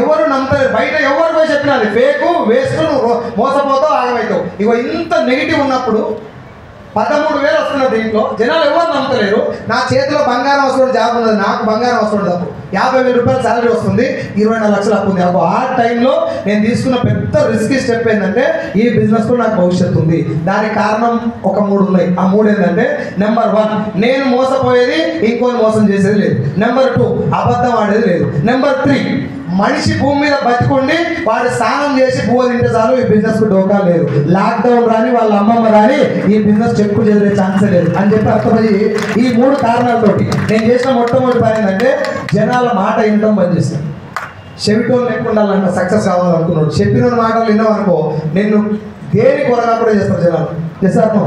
ఎవరు నమ్మలేదు. బయట ఎవరు పోయి చెప్పినది ఫేకు, వేస్ట్, నువ్వు మోసపోతావు, ఆగమవుతావు. ఇగో ఇంత నెగిటివ్ ఉన్నప్పుడు 13,000 వస్తున్న దీంట్లో జనాలు ఎవరు నమ్మలేరు. నా చేతిలో బంగారం వస్తుంది, జాబ్ ఉన్నది, నాకు బంగారం వస్తుంది తప్పు. 50,000 రూపాయలు శాలరీ వస్తుంది, 24 లక్షలు అప్పు ఉంది. అప్పుడు ఆ టైంలో నేను తీసుకున్న పెద్ద రిస్కీ స్టెప్ ఏంటంటే ఈ బిజినెస్లో నాకు భవిష్యత్తు ఉంది. దానికి కారణం ఒక 3 ఉన్నాయి. ఆ 3 ఏంటంటే నెంబర్ 1 నేను మోసపోయేది, ఇంకోని మోసం చేసేది లేదు. నెంబర్ 2 అబద్ధం ఆడేది లేదు. నెంబర్ 3 మనిషి భూమి మీద బతికుండి వాడు స్నానం చేసి పువ్వు తింటే చాలు ఈ బిజినెస్ కు డోకా లేదు. లాక్డౌన్ రాని వాళ్ళ అమ్మమ్మ రాని ఈ బిజినెస్ చెక్కు చేసే ఛాన్సే లేదు అని చెప్పి అర్థమయ్యి ఈ 3 కారణాలతోటి నేను చేసిన మొట్టమొదటి పని ఏంటంటే జనాల మాట వినడం బంద్ చేశాను. చెవిటోళ్ళు లేకుండా సక్సెస్ కావాలనుకున్నాడు. చెప్పిన మాటలు విన్నావు అనుకో నేను దేని కొరగా కూడా చేస్తాను జనాలు. చేస్తాను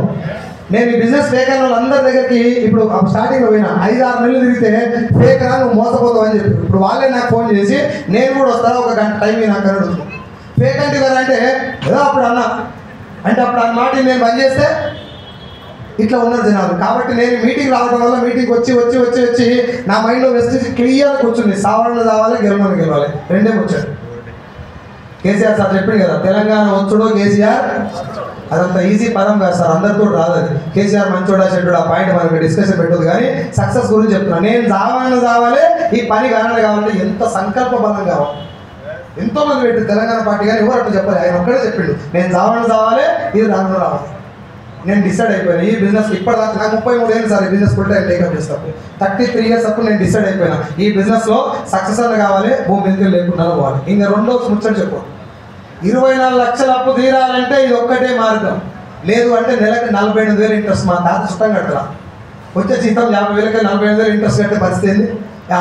నేను ఈ బిజినెస్ ఫేక్ అయిన వాళ్ళందరి దగ్గరికి ఇప్పుడు స్టార్టింగ్లో పోయినా 5-6 నెలలు తిరిగితే ఫేక్ రా నువ్వు మోసపోతావు అని చెప్పి ఇప్పుడు వాళ్ళే నాకు ఫోన్ చేసి నేను కూడా వస్తాను 1 గంట టైం నాకు అడుగుతాను. ఫేక్ అంటే కదా అంటే ఏదో అప్పుడు అన్నా అంటే అప్పుడు ఆ మాట నేను బంద్ చేస్తే ఇట్లా ఉన్నారు జనాలు. కాబట్టి నేను మీటింగ్ రావడం వల్ల మీటింగ్ వచ్చి వచ్చి వచ్చి వచ్చి నా మైండ్లో వెస్ట్ క్లియర్గా కూర్చుంది. సావరణ రావాలి, గెలవాలి, రెండే వచ్చాడు. కేసీఆర్ సార్ చెప్పింది కదా తెలంగాణ వచ్చుడో కేసీఆర్, అదంత ఈజీ పదం కాదు సార్, అందరితో రాదు అది. కేసీఆర్ మంచోడా చెడ్డా ఆ పాయింట్ మనకి డిస్కషన్ పెట్టదు. కానీ సక్సెస్ గురించి చెప్తున్నాను. నేను రావాలి, ఈ పని కావాలంటే ఎంత సంకల్ప బలం కావాలి. ఎంతో మంది పెట్టారు తెలంగాణ పార్టీ కానీ ఎవరు అట్లా చెప్పాలి. ఆయన ఒక్కడే చెప్పిండు నేను రావాలి, ఇది రావాలి. నేను డిసైడ్ అయిపోయాను ఈ బిజినెస్. ఇప్పటిదాకా నాకు 33 ఏళ్ళు సార్ ఈ బిజినెస్ ఫుల్ టైం టేకప్ చేస్తాను. 33 ఇయర్స్ అప్పుడు నేను డిసైడ్ అయిపోయినా ఈ బిజినెస్లో సక్సెస్ అన్న కావాలి, భూమి ఎందుకు లేకుండా పోవాలి. ఇంకా రెండో ముచ్చట చెప్పు 24 లక్షల అప్పు తీరాలంటే ఇది ఒక్కటే మార్గం. లేదు అంటే నెలకు 48,000 ఇంట్రెస్ట్. మా తాత చుట్టం కట్టరా వచ్చే జీతం 50,000కి 48,000 ఇంట్రెస్ట్ కట్టే పరిస్థితి ఏంది?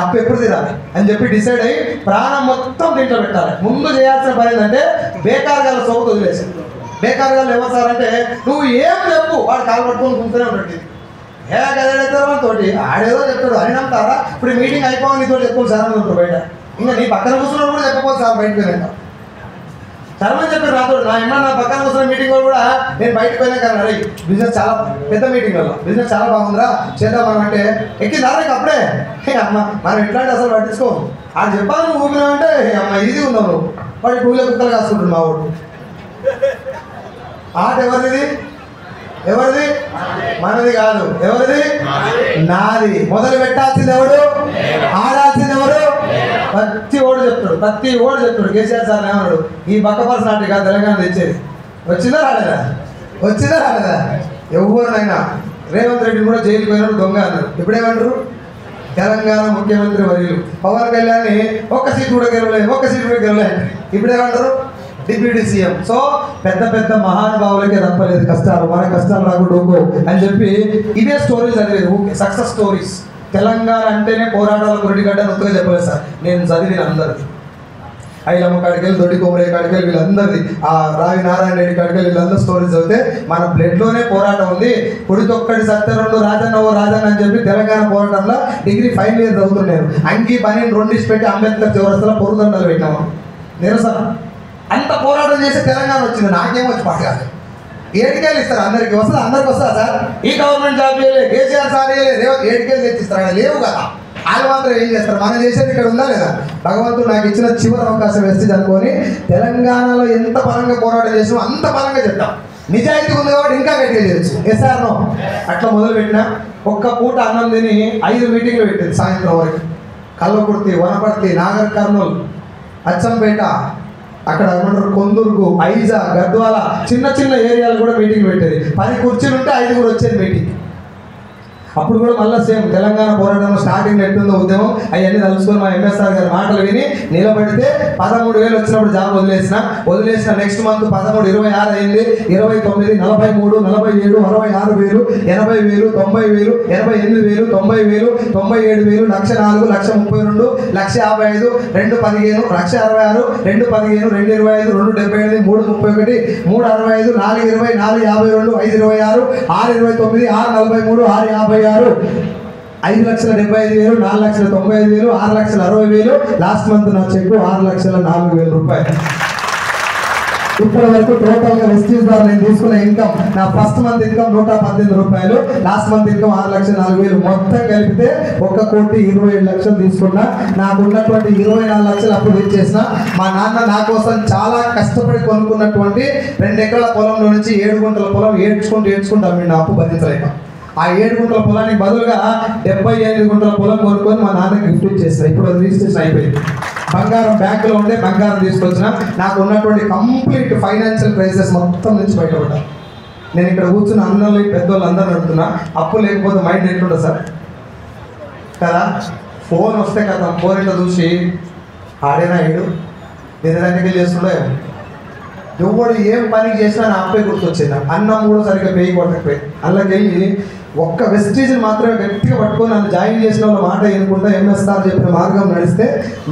అప్పు ఎప్పుడు తీరాలి అని చెప్పి డిసైడ్ అయ్యి ప్రాణం మొత్తం దీంట్లో పెట్టాలి. ముందు చేయాల్సిన పని ఏంటంటే బేకార్గాల సోపు వదిలేసి. బేకార్గాలు ఎవరు సార్ అంటే నువ్వు ఏం చెప్పు వాడు కాలు పట్టుకొని కూర్చొనే ఉంటుంది. ఏ గదేడతారు తోటి ఆడేదో చెప్తాడు అని నమ్ముతారా? ఇప్పుడు మీటింగ్ అయిపోవాలి నీతో చెప్పుకోవాలి సార్ అని ఉంటారు బయట. ఇంకా నీ పక్కన కూర్చున్నప్పుడు కూడా చెప్పకపోతే సార్ బయటకు పోయినాక చాలా మంది చెప్పారు నాతో. నా ఏమన్నా నా పక్కన కూర్చున్న మీటింగ్ కూడా నేను బయటకు పోయినా కానీ అరే బిజినెస్ చాలా పెద్ద మీటింగ్ వల్ల బిజినెస్ చాలా బాగుందిరా చేద్దాం మనం అంటే ఎక్కిందారా అప్పుడే అమ్మ మనం ఎట్లాంటి అసలు పట్టించుకో అది చెప్పాలి. నువ్వు ఊపినావంటే అమ్మ ఈజీ ఉన్నావు నువ్వు. వాడి టూలే కుక్కలు కాసుకుంటుంది మా వాడు. ఆట ఎవరిది మనది కాదు. ఎవరిది? నాది. మొదలు పెట్టాల్సింది ఎవడు? ఆడాల్సింది ఎవరు? ప్రతి ఓడు చెప్తాడు. కేసీఆర్ సార్ ఏమన్నాడు ఈ పక్క పర్సనాలిటీ కాదు తెలంగాణ తెచ్చేది. వచ్చిందా రాలేదా? ఎవరినైనా రేవంత్ రెడ్డి కూడా జైలుకి పోయినాడు దొంగ అన్నారు. ఇప్పుడేమంటారు? తెలంగాణ ముఖ్యమంత్రి వర్యులు పవన్ కళ్యాణ్ ఒక్క సీట్ కూడా గెలవలేదు. ఇప్పుడేమంటారు? Deputy CM. సో పెద్ద మహానుభావులకే తప్పలేదు కష్టాలు, మన కష్టాలు రాకుండా అని చెప్పి ఇవే స్టోరీస్ అనేది సక్సెస్ స్టోరీస్. తెలంగాణ అంటేనే పోరాటాల గురిగడ్డ నొత్తుగా చెప్పలేదు సార్. నేను చదివిన అందరిది ఐలమ్మ కాడికెళ్ళి దొడ్డి కొమరయ్య కాడికెళ్ళి వీళ్ళందరిది ఆ రావి నారాయణ రెడ్డి కాడికెళ్ళి వీళ్ళందరూ స్టోరీస్ చదివితే మన బ్లడ్లోనే పోరాటం ఉంది. పుడితొక్కడి సత్యరెండు రాజన్న అని చెప్పి తెలంగాణ పోరాటంలో డిగ్రీ ఫైనల్ ఇయర్ చదువుతున్నాను. అంగీ పని 2 ఇచ్చి పెట్టి అంబేద్కర్ చౌరస్తాలో పొరుదండలు పెట్టినాము నిరసన. అంత పోరాటం చేసి తెలంగాణ వచ్చింది. నాకేమో వచ్చి పాట కాదు. ఏడికేళ్ళు ఇస్తారు అందరికి వస్తుందా సార్? ఈ గవర్నమెంట్ జాబ్ చేయలేదు, కేసీఆర్ సార్ చేయలేదు, రేవంత్ ఏడికేళ్ళు తెచ్చిస్తారు. లేవు కదా వాళ్ళు మాత్రం ఏం చేస్తారు? మనం చేసేది ఇక్కడ ఉందా లేదా? భగవంతుడు నాకు ఇచ్చిన చివరి అవకాశం వేస్తే అనుకొని తెలంగాణలో ఎంత బలంగా పోరాటం చేసామో అంత బలంగా చెప్తాం. నిజాయితీ ఉంది కాబట్టి ఇంకా గట్టిగా చేయొచ్చు. ఎస్ఆర్నో అట్లా మొదలుపెట్టిన ఒక్క పూట అన్నం తిని 5 మీటింగ్లు పెట్టింది సాయంత్రం వరకు. కల్వకుర్తి, వనపర్తి, నాగర్ కర్నూలు, అచ్చంపేట, అక్కడ ఏమంటారు కొందుర్గు, ఐజా, గద్వాల, చిన్న చిన్న ఏరియాలు కూడా మీటింగ్ పెట్టేది. 10 కుర్చీలు ఉంటే 5 వచ్చేది మీటింగ్. అప్పుడు కూడా మళ్ళీ సేమ్ తెలంగాణ పోరాటంలో స్టార్టింగ్ ఎట్టుందో ఉద్యమం అవన్నీ తలుచుకొని మా ఎంఎస్ఆర్ గారి మాటలు విని నిలబడితే 13,000 వచ్చినప్పుడు జాబ్ వదిలేసిన నెక్స్ట్ మంత్ 13, 26 అయింది, 29, 43, 47, 66,000, 80,000, 90,000, 88,000, 90,000, 97,000, 1,04,000, 1,32,000, 1,55,000, 2,15, 1,66,000, 2,15, 2,25, 2,78, 3,31, 3,65, 4,20, 4,52, 5,26, 6,29, 6,43, 6,50, 5,75,000, 4,95,000, 6,60,000. లాస్ట్ మంత్ నా చెక్కు 6,04,000 రూపాయలు. ఇప్పటి వరకు టోటల్గా వెస్టీజ్ ద్వారా నేను తీసుకున్న ఇన్కమ్, నా ఫస్ట్ మంత్ ఇన్కమ్ 118 రూపాయలు, లాస్ట్ మంత్ ఇన్కమ్ 6,04,000, మొత్తం కలిపితే 1,27,00,000 తీసుకున్నా. నాకు ఉన్నటువంటి 24 లక్షలు అప్పుడు ఇచ్చేసిన. మా నాన్న నా కోసం చాలా కష్టపడి కొనుక్కున్నటువంటి 2 ఎకరాల పొలంలో నుంచి 7 గుంటల పొలం ఏడ్చుకుంటూ అమ్మిండు అప్పు భరించలేక. ఆ 7 గుంటల పొలానికి బదులుగా 78 గుంటల పొలం కొనుక్కొని మా నాన్నకి గిఫ్ట్ ఇచ్చేస్తాను. ఇప్పుడు అది రిజిస్ట్రేషన్ అయిపోయింది. బంగారం బ్యాంకులో ఉంటే బంగారం తీసుకొచ్చిన. నాకు ఉన్నటువంటి కంప్లీట్ ఫైనాన్షియల్ క్రైసిస్ మొత్తం నుంచి బయటపడ్డా. నేను ఇక్కడ కూర్చున్న అన్నలు పెద్దోళ్ళు అందరూ అడుగుతున్నా, అప్పు లేకపోతే మైండ్ ఎట్లుంటుంది సార్ కదా? ఫోన్ వస్తే కదా, ఫోన్ ఇట్లా చూసి ఆడేనా ఏడు నిజానికి చేస్తుండే ఎవడు ఏం పని చేసినా నా అప్పే గుర్తొచ్చింది. అన్నం కూడా సరిగ్గా పేయి కొట్టకపోయి అందులోకెళ్ళి ఒక్క వెస్టీజ్ని మాత్రమే గట్టిగా పట్టుకొని నన్ను జాయిన్ చేసిన వాళ్ళ మాట ఎన్నుకుంటా ఎంఎస్ఆర్ చెప్పిన మార్గం నడిస్తే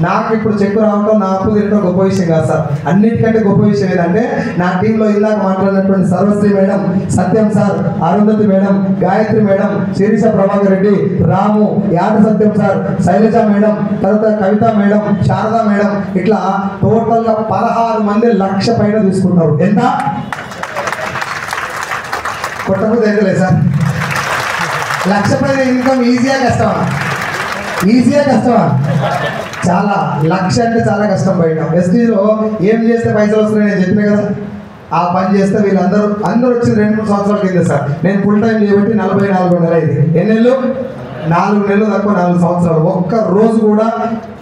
నాకు ఇప్పుడు చెక్కు రావటం, నా అప్పు తినడం గొప్ప విషయం కాదు సార్. అన్నిటికంటే గొప్ప విషయం ఏంటంటే నా టీంలో ఇందాక మాట్లాడినటువంటి Sarvashri madam, Satyam sir, Arundhati madam, Gayatri madam, Sirisha Prabhakar Reddy, Ramu, Yada Satyam sir, Shailaja madam, తర్వాత కవిత మేడం, శారదా మేడం, ఇట్లా టోటల్గా 16 మంది 1,00,000 పైన తీసుకుంటారు. ఎంత కొట్టకపోతే ఏంటలే సార్? 1,00,000 పైన ఇన్కమ్ ఈజీగా కష్టమా? చాలా. 1,00,000 అంటే చాలా కష్టం. బయట ఎస్టీలో ఏం చేస్తే పైసలు వస్తున్నాయి నేను చెప్పిన కదా, ఆ పని చేస్తే వీళ్ళందరూ వచ్చి 2-3 సంవత్సరాల కింద సార్. నేను ఫుల్ టైం చేయబట్టి 44 నెలలు అయింది. ఎన్ని నెలలు? 4 నెలలు తక్కువ 4 సంవత్సరాలు. ఒక్క రోజు కూడా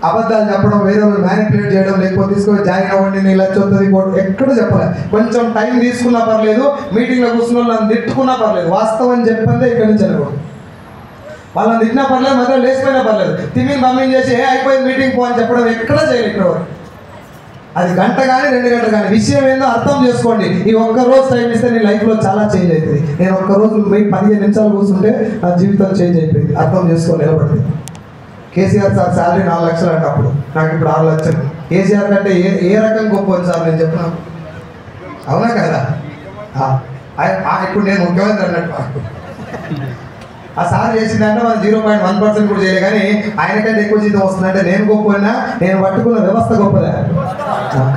అబద్ధాలు చెప్పడం, వేరే వాళ్ళు మ్యానిపులేట్ చేయడం, లేకపోతే తీసుకొని జాయిన్ అవ్వండి నీ లక్ష వస్తుంది ఎక్కడ చెప్పలేదు. కొంచెం టైం తీసుకున్నా పర్లేదు, మీటింగ్లో కూర్చున్న వాళ్ళు నన్ను తిట్టుకున్నా పర్లేదు, వాస్తవం చెప్పందే ఇక్కడి నుంచి అనుకోండి. వాళ్ళని తిట్టినా పర్లేదు, మధ్య లేచిపోయినా పర్లేదు, తిమ్మిని పంపింగ్ చేసి అయిపోయింది మీటింగ్ పో అని చెప్పడం ఎక్కడా చేయలేదు ఇక్కడ వరకు. అది గంట కానీ 2 గంటలు కానీ విషయం ఏందో అర్థం చేసుకోండి. ఈ ఒక్క రోజు టైం ఇస్తే నీ లైఫ్లో చాలా చేంజ్ అవుతుంది. నేను ఒక్క రోజు 15 నిమిషాలు కూర్చుంటే నా జీవితం చేంజ్ అయిపోయింది. అర్థం చేసుకొని నిలబడింది. కేసీఆర్ సార్ శాలరీ 4 లక్షలు అంటే అప్పుడు నాకు ఇప్పుడు 6 లక్షలు. కేసీఆర్ కంటే ఏ రకం గొప్ప సార్ నేను చెప్పిన, అవునా కదా? ఇప్పుడు నేను ముఖ్యమంత్రి అన్నట్టు ఆ సార్ చేసిందంటే మనం 0.1% కూడా చేయలేదు. కానీ ఆయనకంటే ఎక్కువ జీతం వస్తుందంటే నేను గొప్పనా? నేను పట్టుకున్న వ్యవస్థ గొప్పదా?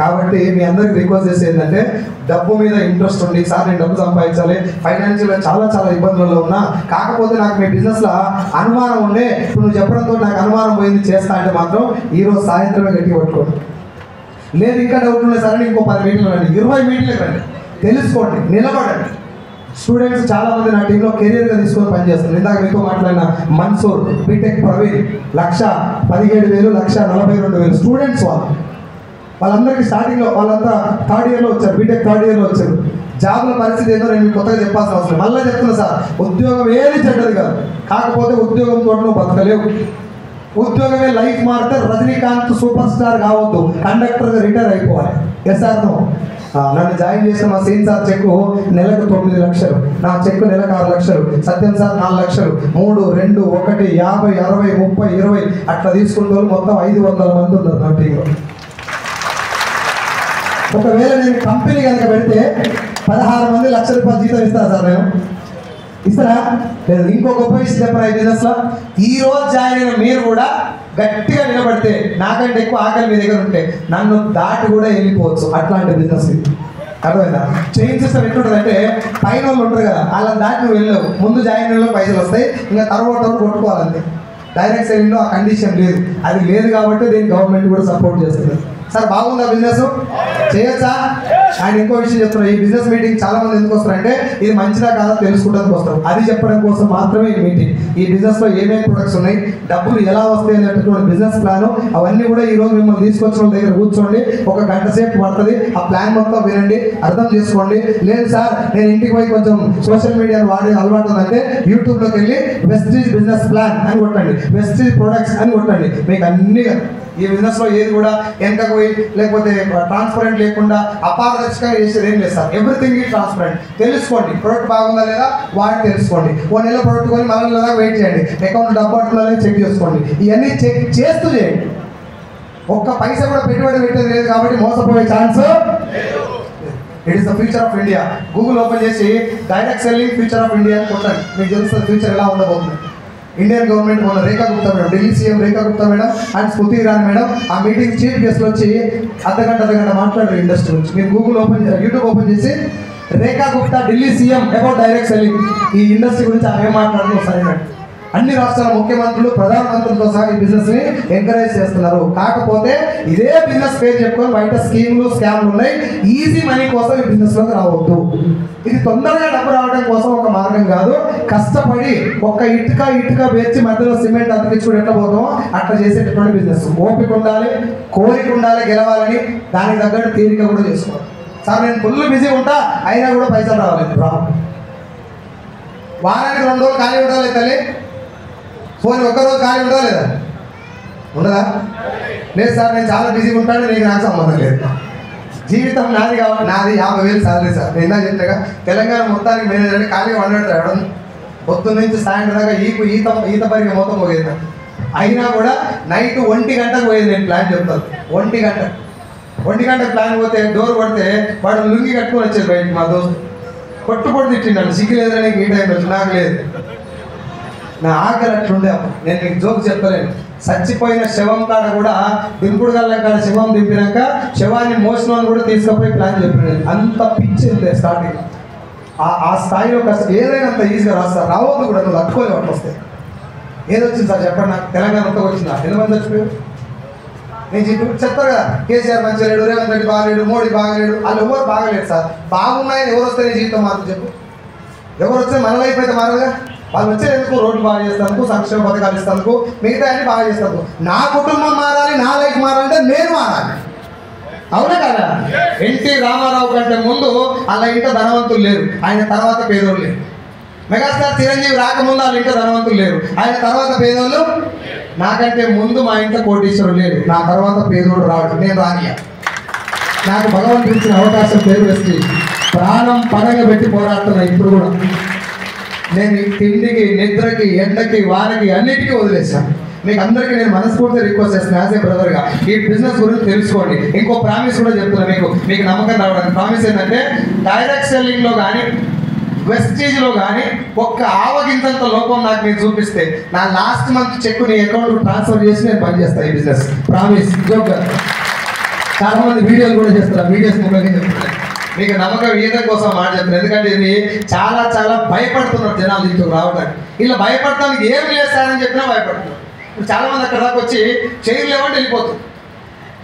కాబట్టి మీ అందరికి రిక్వెస్ట్ చేసేది ఏంటంటే డబ్బు మీద ఇంట్రెస్ట్ ఉంది సార్, నేను డబ్బు సంపాదించాలి, ఫైనాన్షియల్గా చాలా ఇబ్బందుల్లో ఉన్నా, కాకపోతే నాకు మీ బిజినెస్లో అనుమానం ఉండే, ఇప్పుడు నువ్వు చెప్పడంతో నాకు అనుమానం పోయింది చేస్తా అంటే మాత్రం ఈరోజు సాయంత్రమే గట్టిగా పట్టుకోండి. లేదు ఇంకా డౌట్ ఉన్నాయి సార్, ఇంకో 10 మీటింగ్లు రండి, 20 మీటింగ్లకు రండి, తెలుసుకోండి, నిలబడండి. స్టూడెంట్స్ చాలా మంది నా టీంలో కెరియర్గా తీసుకొని పనిచేస్తారు. ఇందాక మీతో మాట్లాడిన మన్సూర్, బీటెక్ ప్రవీణ్, 1,17,000, 1,42,000 స్టూడెంట్స్ వాళ్ళందరికీ స్టార్టింగ్లో వాళ్ళంతా 3rd ఇయర్లో వచ్చారు, బీటెక్ 3rd ఇయర్లో వచ్చారు. జాబ్ల పరిస్థితి ఏందో నేను మీకు కొత్తగా చెప్పాల్సిన అవసరం. మళ్ళీ చెప్తున్నా సార్, ఉద్యోగం ఏది చెడ్డది కాదు, కాకపోతే ఉద్యోగంతో నువ్వు బతకలేవు. ఉద్యోగమే లైఫ్ మారితే రజనీకాంత్ సూపర్ స్టార్ కావద్దు, కండక్టర్గా రిటైర్ అయిపోవాలి. Yes or no? నన్ను జాయిన్ చేసిన మా సీన్ సార్ చెక్కు నెలకు 9 లక్షలు, నా చెక్కు నెలకు 6 లక్షలు, సత్యం సార్ 4 లక్షలు, 3, 2, 1, 50, 60, 30, 20 అట్లా తీసుకుంటూ మొత్తం 500 మంది ఉన్నారు నా టీంలో. ఒకవేళ నేను కంపెనీ కనుక పెడితే 16 మంది ₹1,00,000 జీతం ఇస్తాను సార్. నేను ఇస్తారా? లేదు. ఇంకో గొప్ప విషయం చెప్పరా ఈ బిజినెస్లో, ఈ రోజు జాయిన్ అయిన మీరు కూడా గట్టిగా నిలబడితే, నాకంటే ఎక్కువ ఆకలి మీ దగ్గర ఉంటే నన్ను దాటి కూడా వెళ్ళిపోవచ్చు. అట్లాంటి బిజినెస్ ఇది. అర్థమైందా? చైన్ సిస్టమ్ ఎట్లుంటుంది అంటే, పైన వాళ్ళు ఉంటారు కదా, వాళ్ళని దాటి నువ్వు వెళ్ళవు. ముందు జాయిన్ అయిన పైసలు వస్తాయి, ఇంకా తర్వాత కొట్టుకోవాలంతే. డైరెక్ట్ సెల్లింగ్లో ఆ కండిషన్ లేదు. అది లేదు కాబట్టి దీన్ని గవర్నమెంట్ కూడా సపోర్ట్ చేస్తుంది. సార్ బాగుందా బిజినెస్? చేయొచ్చా? ఆయన ఇంకో విషయం చెప్తున్నారు, ఈ బిజినెస్ మీటింగ్ చాలా మంది ఎందుకు వస్తారంటే ఇది మంచిదా కాదా తెలుసుకోవడానికి వస్తారు. అది చెప్పడం కోసం మాత్రమే ఈ మీటింగ్. ఈ బిజినెస్లో ఏమేమి ప్రొడక్ట్స్ ఉన్నాయి, డబ్బులు ఎలా వస్తాయి అనేటటువంటి బిజినెస్ ప్లాన్ అవన్నీ కూడా ఈ రోజు మిమ్మల్ని తీసుకొచ్చిన దగ్గర కూర్చోండి, ఒక గంట సేపు పడుతుంది. ఆ ప్లాన్ మొత్తం వినండి, అర్థం చేసుకోండి. లేదు సార్ నేను ఇంటికి పోయి కొంచెం సోషల్ మీడియాను వాడే అలవాటు ఉందంటే యూట్యూబ్లోకి వెళ్ళి వెస్టీజ్ బిజినెస్ ప్లాన్ అని కొట్టండి, వెస్టీజ్ ప్రొడక్ట్స్ అని కొట్టండి. మీకు అన్ని ఈ బిజినెస్లో ఏది కూడా వెనకకు పోయి లేకపోతే ట్రాన్స్పరెంట్ లేకుండా అపారదర్శకంగా చేసేది ఏం లేదు సార్. ఎవ్రీథింగ్ ఈ ట్రాన్స్పరెంట్. తెలుసుకోండి ప్రొడక్ట్ బాగుందా లేదా వాడి తెలుసుకోండి. 1 నెల ప్రొడక్ట్ కొని మళ్ళీ నెల వెయిట్ చేయండి, అకౌంట్ డబ్బు అట్లా చెక్ చేసుకోండి. ఇవన్నీ చెక్ చేస్తూ చేయండి. ఒక్క పైసా కూడా పెట్టుబడి పెట్టేది లేదు కాబట్టి మోసపోయే chance. It is the future of India. Google open చేసి direct selling future of India అని కొట్టండి, మీకు తెలుస్తుంది ఫ్యూచర్ ఎలా ఉండబోతుంది. ఇండియన్ గవర్నమెంట్ మన Rekha Gupta madam, Delhi CM Rekha Gupta madam and Smriti Irani madam ఆ మీటింగ్ చీఫ్ గెస్ట్లు వచ్చి అర్ధగంట మాట్లాడారు ఇండస్ట్రీ గురించి. మీరు గూగుల్ ఓపెన్ యూట్యూబ్ ఓపెన్ చేసి Rekha Gupta Delhi CM about direct selling ఈ ఇండస్ట్రీ గురించి ఆమె ఏం మాట్లాడుతూ సరైనట్టు. అన్ని రాష్ట్రాల ముఖ్యమంత్రులు ప్రధానమంత్రులతో సహా ఈ బిజినెస్ని ఎంకరేజ్ చేస్తున్నారు. కాకపోతే ఇదే బిజినెస్ పేరు చెప్పుకొని బయట స్కీమ్లు స్కామ్లు ఉన్నాయి. ఈజీ మనీ కోసం ఈ బిజినెస్లోకి రావద్దు. ఇది తొందరగా డబ్బు రావడం కోసం ఒక మార్గం కాదు. కష్టపడి ఒక ఇటుక వేర్చి మధ్యలో సిమెంట్ అతికించుకుని ఎట్లా పోతామో అట్లా చేసేటటువంటి బిజినెస్. ఓపిక ఉండాలి, కోరిక ఉండాలి గెలవాలని. దానికి తగ్గట్టు తీరిక కూడా చేసుకోవాలి. సార్ నేను ఫుల్ బిజీ ఉంటా అయినా కూడా పైసలు రావాలి. వారానికి 2 రోజులు ఖాళీ ఉండాలి తల్లి. ఫోన్ ఒక్కరోజు ఖాళీ ఉండదా లేదా? ఉండదా? లేదు సార్ నేను చాలా బిజీగా ఉంటాను, నీకు నాకు సంబంధం లేదు. జీవితం నాది కాబట్టి నాది 50,000 సాలరీ సార్. నేను ఇందాక చెప్పాగా తెలంగాణ మొత్తానికి మేనేజర్ అంటే ఖాళీగా ఉండడం పొద్దున్న నుంచి సాయంత్రం దాకా ఈత పరిగె మొత్తం పోయేది. అయినా కూడా నైట్ 1 గంటకు పోయేది. నేను ప్లాన్ చెప్తాను, 1 గంటకు ప్లాన్ పోతే డోర్ కొడితే వాడు లుంగి కట్టుకొని వచ్చేది బయట. మా దోస్తు పొట్టు తిట్టిండాను, సిగ్గు లేదని ఈ టైంలో నాకు లేదు. నా ఆకలి అట్లుండే అప్పుడు. నేను మీకు జోక్ చెప్పలేను. చచ్చిపోయిన శవం కాడ కూడా దింపుడు గల్ల కాడ శవం దింపినాక శవాన్ని మోసిన కూడా తీసుకుపోయి ప్లాన్ చెప్పినాను. అంత పిచ్చింది స్టార్టింగ్. ఆ స్థాయిలో కష్టం ఏదైనా అంత ఈజీగా రాస్తారు. రావద్దు కూడా, నువ్వు తట్టుకోలేవు అట్లా వస్తాయి. ఏదొచ్చింది సార్ చెప్పండి నాకు. తెలంగాణ అంతా వచ్చిందా? ఎంతమంది చచ్చిపోయారు? నేను చెప్తారు కదా, కేసీఆర్ మంచిగా లేడు, రేవంత్ రెడ్డి బాగలేడు, మోడీ బాగలేడు. వాళ్ళు ఎవరు బాగలేడు సార్. బాగున్నాయని ఎవరు వస్తే నీ జీవితం మాత్రం చెప్పు. ఎవరు వస్తే మన లైఫ్ అయితే మారగా. వాళ్ళు వచ్చేది ఎందుకు? రోడ్లు బాగా చేస్తాను, సంక్షేమ పథకాలు ఇస్తాను, మిగతా అన్ని బాగా చేస్తాను. నా కుటుంబం మారాలి, నా లైఫ్ మారాలంటే నేను మారాలి. అవునా కదా? ఎన్టీ రామారావు కంటే ముందు వాళ్ళ ఇంట ధనవంతులు లేరు, ఆయన తర్వాత పేదోళ్ళు లేరు. మెగాస్టార్ చిరంజీవి రాకముందు వాళ్ళ ఇంట ధనవంతులు లేరు, ఆయన తర్వాత పేదోళ్ళు. నాకంటే ముందు మా ఇంట కోటీశ్వరుడు లేరు, నా తర్వాత పేదోడు రాడు. నేను రానియా. నాకు భగవంతుడు ఇచ్చిన అవకాశం పేరు వేసి ప్రాణం పరంగా పెట్టి పోరాడుతున్నా. ఇప్పుడు కూడా నేను తిండికి, నిద్రకి, ఎండకి, వానకి అన్నిటికీ వదిలేసాను. మీకు అందరికీ నేను మనస్ఫూర్తిగా రిక్వెస్ట్ చేస్తాను యాజ్ ఏ బ్రదర్గా, ఈ బిజినెస్ గురించి తెలుసుకోండి. ఇంకో ప్రామిస్ కూడా చెప్తున్నా మీకు నమ్మకం రావడానికి. ప్రామిస్ ఏంటంటే డైరెక్ట్ సెల్లింగ్లో కానీ వెస్టీజ్లో కానీ ఒక్క ఆవగింతంత లోపం నాకు మీరు చూపిస్తే నా లాస్ట్ మంత్ చెక్ నీ అకౌంట్ ట్రాన్స్ఫర్ చేసి నేను పని చేస్తాను. ఈ బిజినెస్ ప్రామిస్. జోక్గా చాలా మంది వీడియోలు కూడా చేస్తారు, వీడియోస్ ముఖ్యంగా చెప్తున్నారు. మీకు నమ్మకం ఈయన కోసం మాట చెప్తాను. ఎందుకంటే ఇది చాలా భయపడుతున్నారు జనాలు దీంతో రావడానికి. ఇలా భయపడటానికి ఏమి లేస్తారని చెప్పినా భయపడుతున్నారు. ఇప్పుడు చాలామంది అక్కడ దాకా వచ్చి చైర్లు లేవంటే వెళ్ళిపోతుంది.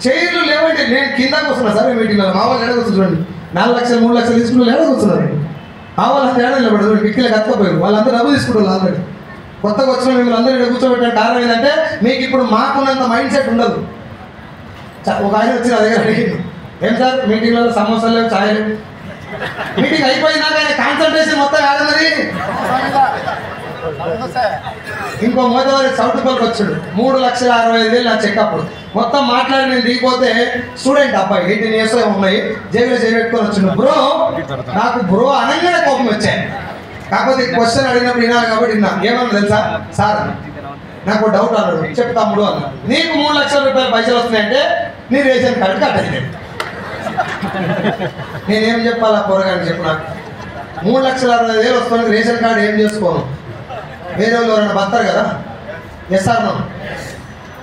చైర్లు లేవంటే నేను కిందకు వస్తున్నా సార్ మీటింగ్లో. మా వాళ్ళు ఎడగొచ్చు చూడండి, 4 లక్షలు 3 లక్షలు తీసుకుని ఎడగొస్తున్నారు. మా వాళ్ళంతా ఏడా నిలబడదు, కిక్కిలో కత్తపోయారు. వాళ్ళంతా డబ్బు తీసుకుంటారు ఆల్రెడీ. కొత్తగా వచ్చిన మిమ్మల్ని అందరూ ఇక్కడ కూర్చోబెట్టిన కారణం ఏంటంటే మీకు ఇప్పుడు మాకున్నంత మైండ్ సెట్ ఉండదు. ఒక ఆయన వచ్చి నా దగ్గర అడిగింది, ఏం సార్ మీటింగ్లో సమోసాలు లేవు, ఛాయ్ లేవు. మీటింగ్ అయిపోయినాక ఆయన కాన్సన్ట్రేషన్ మొత్తం ఆడన్నది. ఇంకో మోదవారి సౌటుపల్లికి వచ్చాడు, 3,65,000 నా చెకప్. మొత్తం మాట్లాడి నేను దిగిపోతే స్టూడెంట్ అబ్బాయి 18 years ఉన్నాయి, జైల్లో చేపెట్టుకొని వచ్చిండు. నాకు బ్రో అనగానే కోపం వచ్చాయి. కాకపోతే క్వశ్చన్ అడిగినప్పుడు వినాలి కాబట్టి విన్నా. ఏమన్నా తెలుసా సార్, నాకు డౌట్ అన్నాడు. చెప్పు తమ్ముడు అన్నా, నీకు 3 లక్షల రూపాయలు పైసలు వస్తున్నాయంటే నీ రేషన్ కార్డు కట్టలేదు. నేనేం చెప్పాలా పొరగాని చెప్పు. నాకు 3,60,000 వస్తుంది, రేషన్ కార్డు ఏం చేసుకోను. వేరే వాళ్ళు ఎవరైనా బతారు కదా. Yes or no?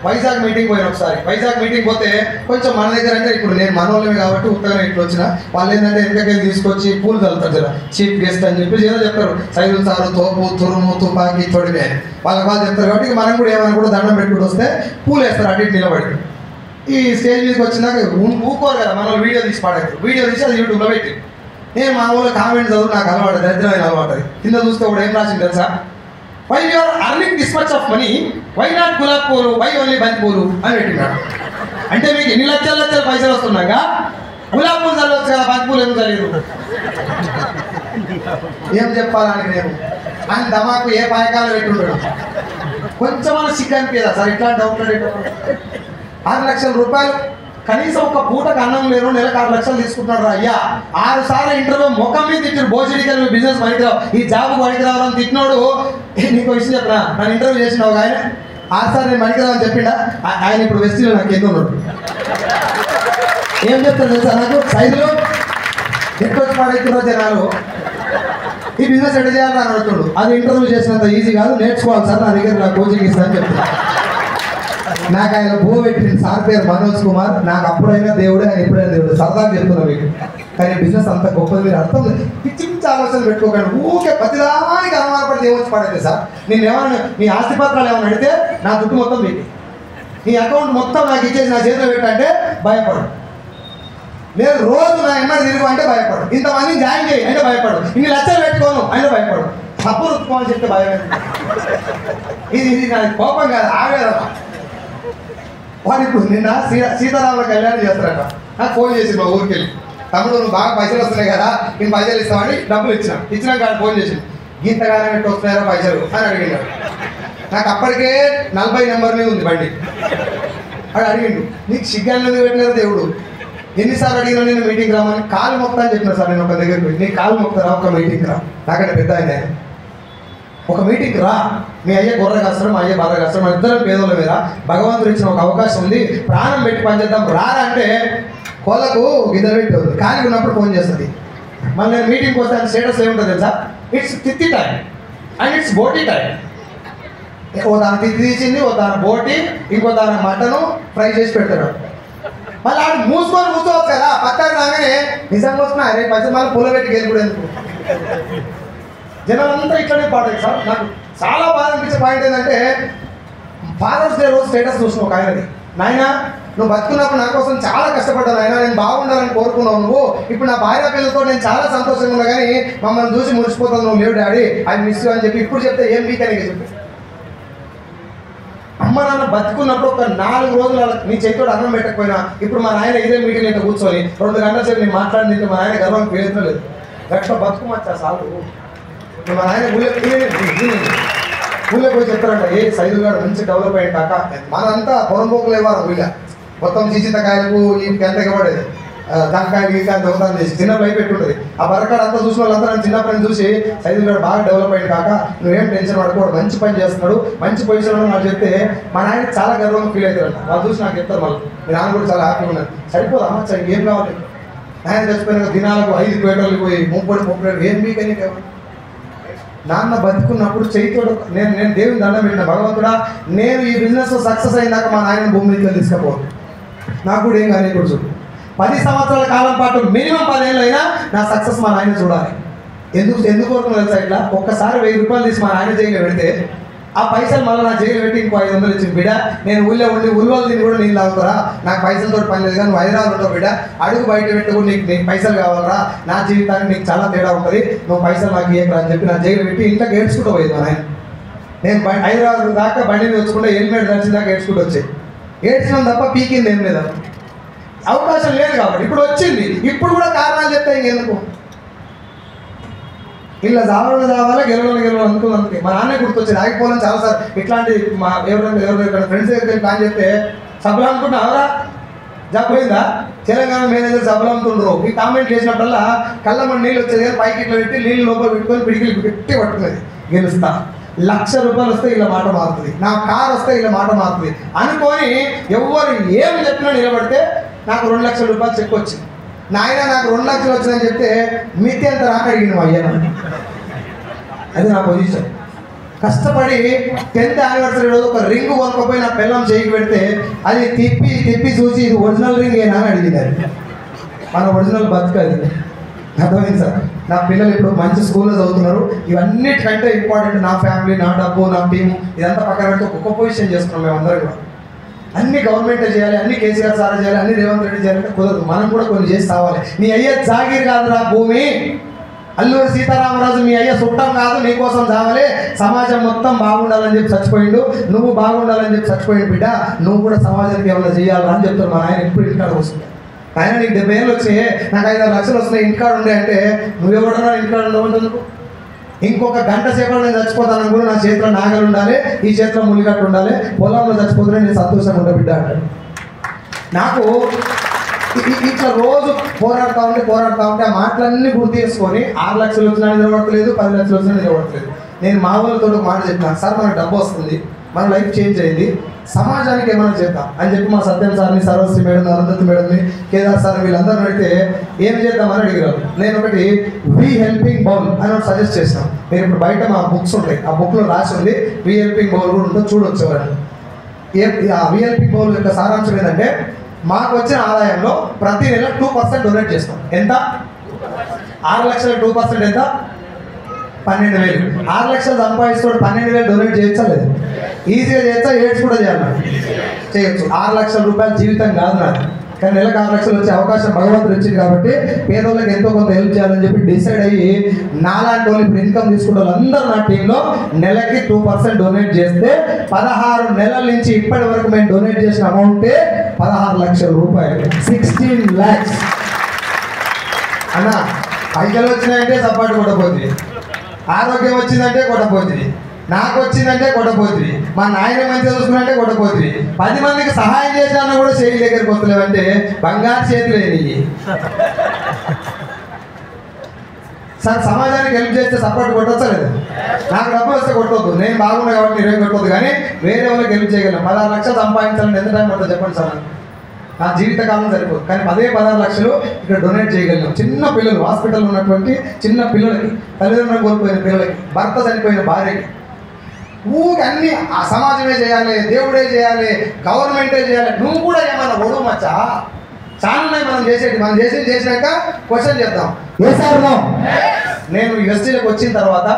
Vizag meeting పోయిన ఒకసారి. వైజాగ్ మీటింగ్ పోతే కొంచెం మన దగ్గర అంటే ఇప్పుడు నేను మనోళ్ళమే కాబట్టి ఉత్తగా ఇట్లా వచ్చిన వాళ్ళు ఏంటంటే వెనకకెళ్ళి తీసుకొచ్చి పూలు చల్లుతారు జర చీఫ్ గెస్ట్ అని చెప్పి ఏదో చెప్తారు. సైదులు సారు తోపు తురుము తుపాకి తొడిమే వాళ్ళు చెప్తారు కాబట్టి మనం కూడా ఏమైనా కూడా దండం పెట్టుకుంటూ వస్తే పూలు వేస్తారు అటు ఇటు నిలబడి. ఈ స్టేజ్ మీదకి వచ్చినాక ఊకోరు కదా మన వీడియో తీసి పాడతారు. వీడియో తీసి అది యూట్యూబ్లో పెట్టి నేను మా ఊళ్ళో కామెంట్ చదువు నాకు అలవాటు దరిద్రమైన అలవాటు. కింద చూస్తే కూడా ఏం రాసింది తెలుసా? Why you are earning this much of money, why not గులాబ్ పూలు, వై ఓన్లీ బంతి పూలు అని పెట్టినాడు. అంటే మీకు ఎన్ని లక్షల పైసలు వస్తున్నాగా గులాబ్ పూలు చల్లవచ్చు కదా, బంతి పూలు ఏం చల్లేదు. ఏం చెప్పాలని నేను ఆయన దమాకు ఏ పాయకాలు పెట్టుంటాడు. కొంచెం మన సిగ్గు అనిపించదా సార్ ఇట్లాంటి డౌట్లు? 6 లక్షల రూపాయలు కనీసం ఒక పూటకు అన్నం లేరు, నెలకు 6 లక్షలు తీసుకుంటున్నాడు అయ్యా. 6 సార్లు ఇంటర్వ్యూ ముఖం మీద తిట్టాడు. భోజడికల్ బిజినెస్ పనికిరావు, ఈ జాబ్ పనికిరావు అని తిట్టినోడు. నీకు విషయం చెప్పినా, నన్ను ఇంటర్వ్యూ చేసిన ఒక ఆయన 6 సార్లు నేను పనికిరావు అని చెప్పిండా. ఆయన ఇప్పుడు వెస్టీలో నాకు ఎందుకు ఉన్నాడు. ఏం చెప్తాను తెలుసా నాకు? సైజులో ఎట్టొచ్చి పడెత్తున్న జనాలు ఈ బిజినెస్ ఎట్లా చేయాలని అని అడుగుతాడు. అది ఇంటర్వ్యూ చేసినంత ఈజీ కాదు, నేర్చుకోవాలి సార్, నా దగ్గర నా కోచింగ్ ఇస్తానని చెప్తున్నా. నాకు ఆయన భూమి పెట్టిన సార్ పేరు మనోజ్ కుమార్. నాకు అప్పుడైనా దేవుడే, ఆయన ఎప్పుడైనా దేవుడు. సరదాగా చెప్తున్నా మీకు. కానీ బిజినెస్ అంత గొప్పది మీరు అర్థం పిచ్చి పిచ్చి ఆలోచనలు పెట్టుకోకండి. ఊకే ప్రతిదానికి అనుమానపడి ఏమొచ్చి పడైతే సార్ నేను ఏమన్నా నీ ఆస్తి పత్రాలు ఏమైనా అడిగితే నా చుట్టూ మొత్తం పెట్టి నీ అకౌంట్ మొత్తం నాకు ఇచ్చేసి నా చేతిలో పెట్టంటే భయపడు. నేను రోజు నా ఎన్నో తిరుగు అంటే భయపడు. ఇంతమందిని జాయిన్ చేయి అంటే భయపడు. ఇన్ని లక్షలు పెట్టుకోను అంటే భయపడు. తప్పు రుత్తుకోమని చెప్తే భయం. ఇది నాకు కోపం కాదు, ఆవేదన. వాడు ఇప్పుడు నిన్న సీతారాముల కళ్యాణం చేస్తారట. నాకు ఫోన్ చేసి మా ఊరికి వెళ్ళి, తమ్ముడు నువ్వు బాగా పైసలు వస్తున్నాయి కదా, నేను పైసలు ఇస్తామని డబ్బులు ఇచ్చినాక ఆయన ఫోన్ చేసి గీతగానే పెట్టి వస్తున్నాయో పైసలు అని అడిగినాడు. నాకు అప్పటికే 40 నెంబర్నే ఉంది బండి. అడు అడిగిండు, నీకు సిగ్గాన్ని పెట్టలేరు దేవుడు, ఎన్నిసార్లు అడిగినా నేను మీటింగ్ రామని. కాలు మొక్తా అని చెప్పిన సార్ నేను ఒక దగ్గరికి పోయి, నీ కాలు మొక్తారా ఒక మీటింగ్ రా, నాకంటే పెద్ద ఆయన ఒక మీటింగ్ రా, మీ అయ్యే గొర్రె కాస్తాడు, మా అయ్యే బాగా కాస్తాడు, మన ఇద్దరం పేదోళ్ళ మీద భగవంతుడు ఇచ్చిన ఒక అవకాశం ఉంది, ప్రాణం పెట్టి పనిచేద్దాం రారా అంటే కోళ్ళకు గిద్దరు పెట్టి ఉంది. ఖాళీ ఉన్నప్పుడు ఫోన్ చేస్తుంది. మళ్ళీ నేను మీటింగ్కి వస్తే ఆయన స్టేటస్ ఏముంటుంది తెలుసా? ఇట్స్ తిత్తి టైం అండ్ ఇట్స్ బోటీ టైం. ఓ దాని తిత్తి తీసింది, ఓ దాని బోటి, ఇంకో దాని మటను ఫ్రై చేసి పెడతాడు. మళ్ళీ ఆడు మూసుకోవచ్చు కదా, పక్కకు రాగానే నిజంగా వస్తున్నా రేపు పైసలు మళ్ళీ పూల పెట్టి గెలుపుడేందుకు. జనాలంతా ఇట్లనే పాడదు సార్. నాకు చాలా బాధ అనిపించే పాయింట్ ఏంటంటే ఫాదర్స్ డే రోజు స్టేటస్ చూసిన ఒక ఆయనది, నాయన నువ్వు బతుకున్నప్పుడు నా కోసం చాలా కష్టపడ్డాను ఆయన, నేను బాగుండాలని కోరుకున్నావు నువ్వు, ఇప్పుడు నా భార్య పిల్లలతో నేను చాలా సంతోషంగా ఉన్నా కానీ మమ్మల్ని చూసి మురిసిపోతాను, నువ్వు లేవు డాడీ ఐ మిస్ యూ అని చెప్పి ఇప్పుడు చెప్తే ఏం వీకని చెప్పి. అమ్మ నాన్న బతుకున్నప్పుడు ఒక 4 రోజులు నీ చేతితో అన్నం పెట్టకపోయినా ఇప్పుడు మా నాయన ఇదే మీటింగ్ అయితే కూర్చొని 2 గంటల సేపు నేను మాట్లాడింది మా నాయన గర్వం పేరుతలేదు. గట్ల బతుకుమచ్చా సాగు. మా నాయన ఊళ్ళో పోయి చెప్తారంట, ఏ సైజు గారు మంచి డెవలప్ అయ్యింది కాక, మనంతా పొరంపోకులు ఇవ్వాలి ఊళ్ళ మొత్తం చీచితకాయలకు ఈ గంటకి పడేది దానికాయలు గీకాయలు దొంగతనం చేసి చిన్నప్పుడు అయిపోయి ఉంటుంది. ఆ బరకాడు అంతా చూసిన వాళ్ళంతా నన్ను చిన్నప్పటి నుంచి చూసి సైజు గారు బాగా డెవలప్ అయ్యింది కాక, నువ్వేం టెన్షన్ పడుకోడు, మంచి పని చేస్తున్నాడు, మంచి పొజిషన్లో నాకు చెప్తే మా నాయన చాలా గర్వంగా ఫీల్ అవుతారంట. వాళ్ళు చూసి నాకు చెప్తారు, మళ్ళీ మీ నాన్న కూడా చాలా హ్యాపీగా ఉన్నారు. సరిపోదు అమ్మ ఏం కావాలి, ఆయన చచ్చిపోయిన దినాలకు 5 పేటర్లు పోయి 30 ఏం మీకని నాన్న బతుకున్నప్పుడు చేయితోడు నేను దేవుని దండం పెట్టిన, భగవంతుడా నేను ఈ బిజినెస్ సక్సెస్ అయినాక మా నాయన భూమి మీద తీసుకపోదు, నాకు కూడా ఏం కానీ కూడా చూడు. 10 సంవత్సరాల కాలం పాటు మినిమం 10 ఏళ్ళు అయినా నా సక్సెస్ మా నాయన చూడాలి. ఎందుకు కోరుకున్నా తెలుసా? ఇట్లా ఒక్కసారి 1000 రూపాయలు తీసి మా నాయన జైలు పెడితే ఆ పైసలు మళ్ళీ నా జైలు పెట్టి ఇంకో 500 ఇచ్చింది. బిడ్డ నేను ఊళ్ళో ఉండి ఉల్వలు తిని కూడా నీళ్ళు తాగుతారా, నాకు పైసలతో పని లేదు కానీ నువ్వు హైదరాబాద్ ఉంటావు బిడ్డ, అడుగు బయట పెట్టి కూడా నీకు పైసలు కావాలరా, నా జీవితానికి నీకు చాలా తేడా ఉంటుంది, నువ్వు పైసలు నాకు ఇవ్వకరా అని చెప్పి నా జైలు పెట్టి ఇంట్లో ఏడ్చుకుంటూ పోయింది మా నాయన. నేను హైదరాబాద్ దాకా బండి వచ్చుకుంటే హెల్మెట్ దర్శనం దాకా ఏడ్చుకుంటూ వచ్చాయి. ఏడ్చడం తప్ప పీకింది ఏం లేదు, అవకాశం లేదు కాబట్టి. ఇప్పుడు వచ్చింది, ఇప్పుడు కూడా కారణాలు చెప్తే ఇంకెందుకు ఇలా జావడం కావాలా గెలవడం అనుకున్నందుకే మా నాన్నే గుర్తొచ్చింది. ఆగిపోవాలని చాలాసార్లు ఇట్లాంటి మా ఎవరైనా ఫ్రెండ్స్ దగ్గర ప్లాన్ చెప్తే సభలు అనుకుంటున్నావరా జాబ్ పోయిందా, తెలంగాణ మేనేజర్ సభలు అమ్ముతుండ్రు ఈ కామెంట్ చేసినప్పుడల్లా కళ్ళ నీళ్ళు వచ్చేది కానీ పైకి ఇట్లా పెట్టి నీళ్ళు లోపల పెట్టుకొని పిడికిలు పెట్టి పట్టుకునేది. గెలుస్తా, 1,00,000 రూపాయలు వస్తే ఇలా మాట మారుతుంది, నా కార్ వస్తే ఇలా మాట మారుతుంది అనుకొని ఎవరు ఏమి చెప్పినా నిలబడితే నాకు 2 లక్షల రూపాయలు చెక్ వచ్చింది. నాయన నాకు 2 లక్షలు వచ్చిందని చెప్తే మిత్తి ఎంత రాక అడిగింది మా అయ్యన. అది నా పొజిషన్. కష్టపడి 10th యానివర్సరీ రోజు ఒక రింగ్ కొనుక్కపోయి నా పిల్లం చేయికి పెడితే అది తిప్పి తిప్పి చూసి ఇది ఒరిజినల్ రింగ్ ఏనా అని అడిగింది. అది మన ఒరిజినల్ బతుకది. అర్థమైంది సార్. నా పిల్లలు ఇప్పుడు మంచి స్కూల్లో చదువుతున్నారు. ఇవన్నిటికంటే ఇంపార్టెంట్ నా ఫ్యామిలీ, నా డబ్బు, నా టీము ఇదంతా పక్కన పెడితే ఒక్కొక్క పొజిషన్ చేసుకున్నాం మేమందరం కూడా. అన్ని గవర్నమెంటే చేయాలి, అన్ని కేసీఆర్ సార్ చేయాలి, అన్ని రేవంత్ రెడ్డి చేయాలంటే కుదరదు. మనం కూడా కొన్ని చేసి కావాలి. నీ అయ్యే జాగీర్ కాదురా భూమి, అల్లూరి సీతారామరాజు మీ అయ్య చుట్టం కాదు, నీకోసం చావాలి. సమాజం మొత్తం బాగుండాలని చెప్పి చచ్చిపోయిండు, నువ్వు బాగుండాలని చెప్పి చచ్చిపోయిండు బిడ్డ. నువ్వు కూడా సమాజానికి ఏమైనా చేయాలని అని చెప్తారు మా ఆయన. ఎప్పుడు ఇంటికాడ వస్తుంది ఆయన, నీకు 70 ఏళ్ళు వచ్చాయి, నాకు 5-6 లక్షలు వస్తున్నాయి, ఇంటికాడ ఉండే అంటే నువ్వెవడన్నా ఇంటికాడ ఉండవు. ఇంకొక గంట సేపట్లో నేను చచ్చిపోతాను కూడా, నా చేతిలో నాగలు ఉండాలి, ఈ చేతిలో ములిగట్టు ఉండాలి, పొలంలో చచ్చిపోతే నేను సంతోషంగా ఉంటా బిడ్డ అంటాడు. నాకు ఇట్లా రోజు పోరాడుతూ ఉంటే ఆ మాటలన్నీ గుర్తు చేసుకొని 6 లక్షలు వచ్చినా నిలబడతలేదు, 10 లక్షలు వచ్చినా నిలబడతలేదు. నేను మా వాళ్ళతో ఒక మాట చెప్పినాను, సార్ మనకు డబ్బు వస్తుంది, మన లైఫ్ చేంజ్ అయింది, సమాజానికి ఏమైనా చేద్దాం అని చెప్పి మా సత్యం సార్ని, సర్వశ్రీ మేడం, అరుంధతి మేడంని, కేదార్ సార్ వీళ్ళందరూ అడిగితే ఏం చేద్దామని అడిగారు. నేను ఒకటి వి హెల్పింగ్ బౌల్ అని ఒకటి సజెస్ట్ చేస్తాను. మీరు ఇప్పుడు బయట మా బుక్స్ ఉంటాయి, ఆ బుక్లో రాసి ఉంది వి హెల్పింగ్ బౌల్ కూడా ఉంటుందో చూడొచ్చు ఎవరైనా. ఆ వి హెల్పింగ్ బౌల్ యొక్క సారాంశం ఏంటంటే, మాకు వచ్చిన ఆదాయంలో ప్రతి నెల 2% డొనేట్ చేస్తాం. ఎంత? 6 లక్షల 2% ఎంత? 12,000. 6 లక్షలు సంపాదిస్తాడు, 12,000 డొనేట్ చేయొచ్చా లేదు? ఈజీగా చేయొచ్చా? ఏడ్స్ కూడా చేయాలి, చేయొచ్చు. 6 లక్షల రూపాయల జీవితం కాదు నాది, కానీ నెలకు 6 లక్షలు వచ్చే అవకాశం భగవంతుడు వచ్చింది కాబట్టి పేదోళ్ళకి ఎంతో కొంత హెల్ప్ చేయాలని చెప్పి డిసైడ్ అయ్యి నాలాంటి వాళ్ళు ఇప్పుడు ఇన్కమ్ తీసుకున్న వాళ్ళందరూ నా టీంలో నెలకి 2% డొనేట్ చేస్తే 16 నెలల నుంచి ఇప్పటి వరకు మేము డొనేట్ చేసిన అమౌంటే 16 లక్షల రూపాయలు, 16 lakhs. అన్న పైసలు వచ్చినాయంటే సపోర్ట్ కొట్టపోతుంది, ఆరోగ్యం వచ్చిందంటే కొట్టపోతుంది, నాకు వచ్చిందంటే కొట్టపోతుంది, మా నాయన మంచిగా చూసుకున్నంటే కొట్టపోతుంది, 10 మందికి సహాయం చేసినా కూడా చేయి దగ్గరికి వస్తలేవంటే బంగారు చేతులు అయినాయి. సార్ సమాజానికి హెల్ప్ చేస్తే సపోర్ట్ కొట్టొచ్చా లేదు? నాకు డబ్బులు వస్తే కొట్టవద్దు, నేను బాగున్నా కాబట్టి మీరేం కొట్టవద్దు, కానీ వేరే వాళ్ళకి హెల్ప్ చేయగలను. 16 లక్షలు సంపాదించాలని ఎంత టైం పడుతుందో చెప్పండి సార్. నా జీవితకాలం సరిపోదు, కానీ 16 లక్షలు ఇక్కడ డొనేట్ చేయగలిగాం. చిన్న పిల్లలు, హాస్పిటల్లో ఉన్నటువంటి చిన్న పిల్లలకి, తల్లిదండ్రులు కోల్పోయిన పిల్లలకి, భర్త చనిపోయిన భార్యకి, అన్నీ ఆ సమాజమే చేయాలి, దేవుడే చేయాలి, గవర్నమెంటే చేయాలి. నువ్వు కూడా ఏమన్నా ఒడుగు మచ్చా చాలా ఉన్నాయి మనం చేసేది. మనం చేసినాక క్వశ్చన్ చేద్దాం. ఏ సార్ నేను యూఎస్టీలోకి వచ్చిన తర్వాత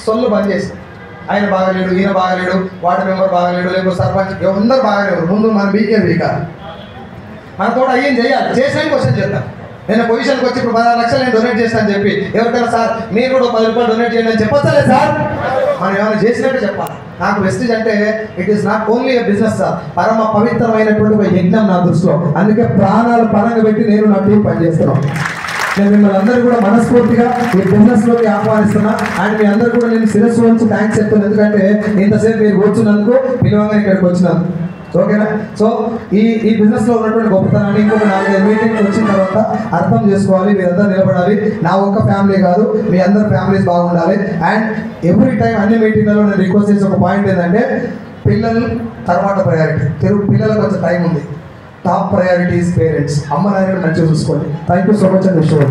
సొల్లు బంద్ చేసి, ఆయన బాగలేడు, ఈయన బాగలేడు, వార్డు మెంబర్ బాగలేడు, లేకపోతే సర్పంచ్, అందరు బాగలేడు. ముందు మనం బీకే వీకా మన తోట అయ్యేం చేయాలి, చేసినా క్వశ్చన్ చేద్దాం. నేను పొజిషన్కి వచ్చి ఇప్పుడు 16 లక్షలు నేను డొనేట్ చేస్తాను చెప్పి ఎవరికైనా సార్ మీరు కూడా 10 రూపాయలు డొనేట్ చేయండి అని చెప్పొచ్చలే సార్? మనం ఏమైనా చేసినట్టు చెప్పాలి. నాకు వెస్టీజ్ అంటే it is not only A business sir, పరమ పవిత్రమైనటువంటి ఒక యజ్ఞం నా దృష్టిలో. అందుకే ప్రాణాలు పరంగా పెట్టి నేను నా టీం పనిచేస్తున్నాను. నేను మిమ్మల్ని అందరూ కూడా మనస్ఫూర్తిగా ఈ బిజినెస్లోకి ఆహ్వానిస్తున్నా. అండ్ మీ అందరూ కూడా నేను శిరస్సు నుంచి థ్యాంక్స్ చెప్తాను, ఎందుకంటే ఇంతసేపు మీరు కూర్చున్నందుకు, పిలవంగా ఇక్కడికి వచ్చినందుకు. ఓకేనా? సో ఈ బిజినెస్లో ఉన్నటువంటి గొప్పతనాన్ని ఇంకొక 4-5 మీటింగ్స్ వచ్చిన తర్వాత అర్థం చేసుకోవాలి. మీరందరూ నిలబడాలి. నా ఒక్క ఫ్యామిలీ కాదు, మీ అందరు ఫ్యామిలీస్ బాగుండాలి. అండ్ ఎవ్రీ టైం అన్ని మీటింగ్లలో నేను రిక్వెస్ట్ చేసే ఒక పాయింట్ ఏంటంటే, పిల్లలు తర్వాత ప్రయారిటీ. పిల్లలకు కొంచెం టైం ఉంది, టాప్ ప్రయారిటీ ఈజ్ పేరెంట్స్. అమ్మ నాయన మంచిగా చూసుకోండి. Thank you so much and విషయం.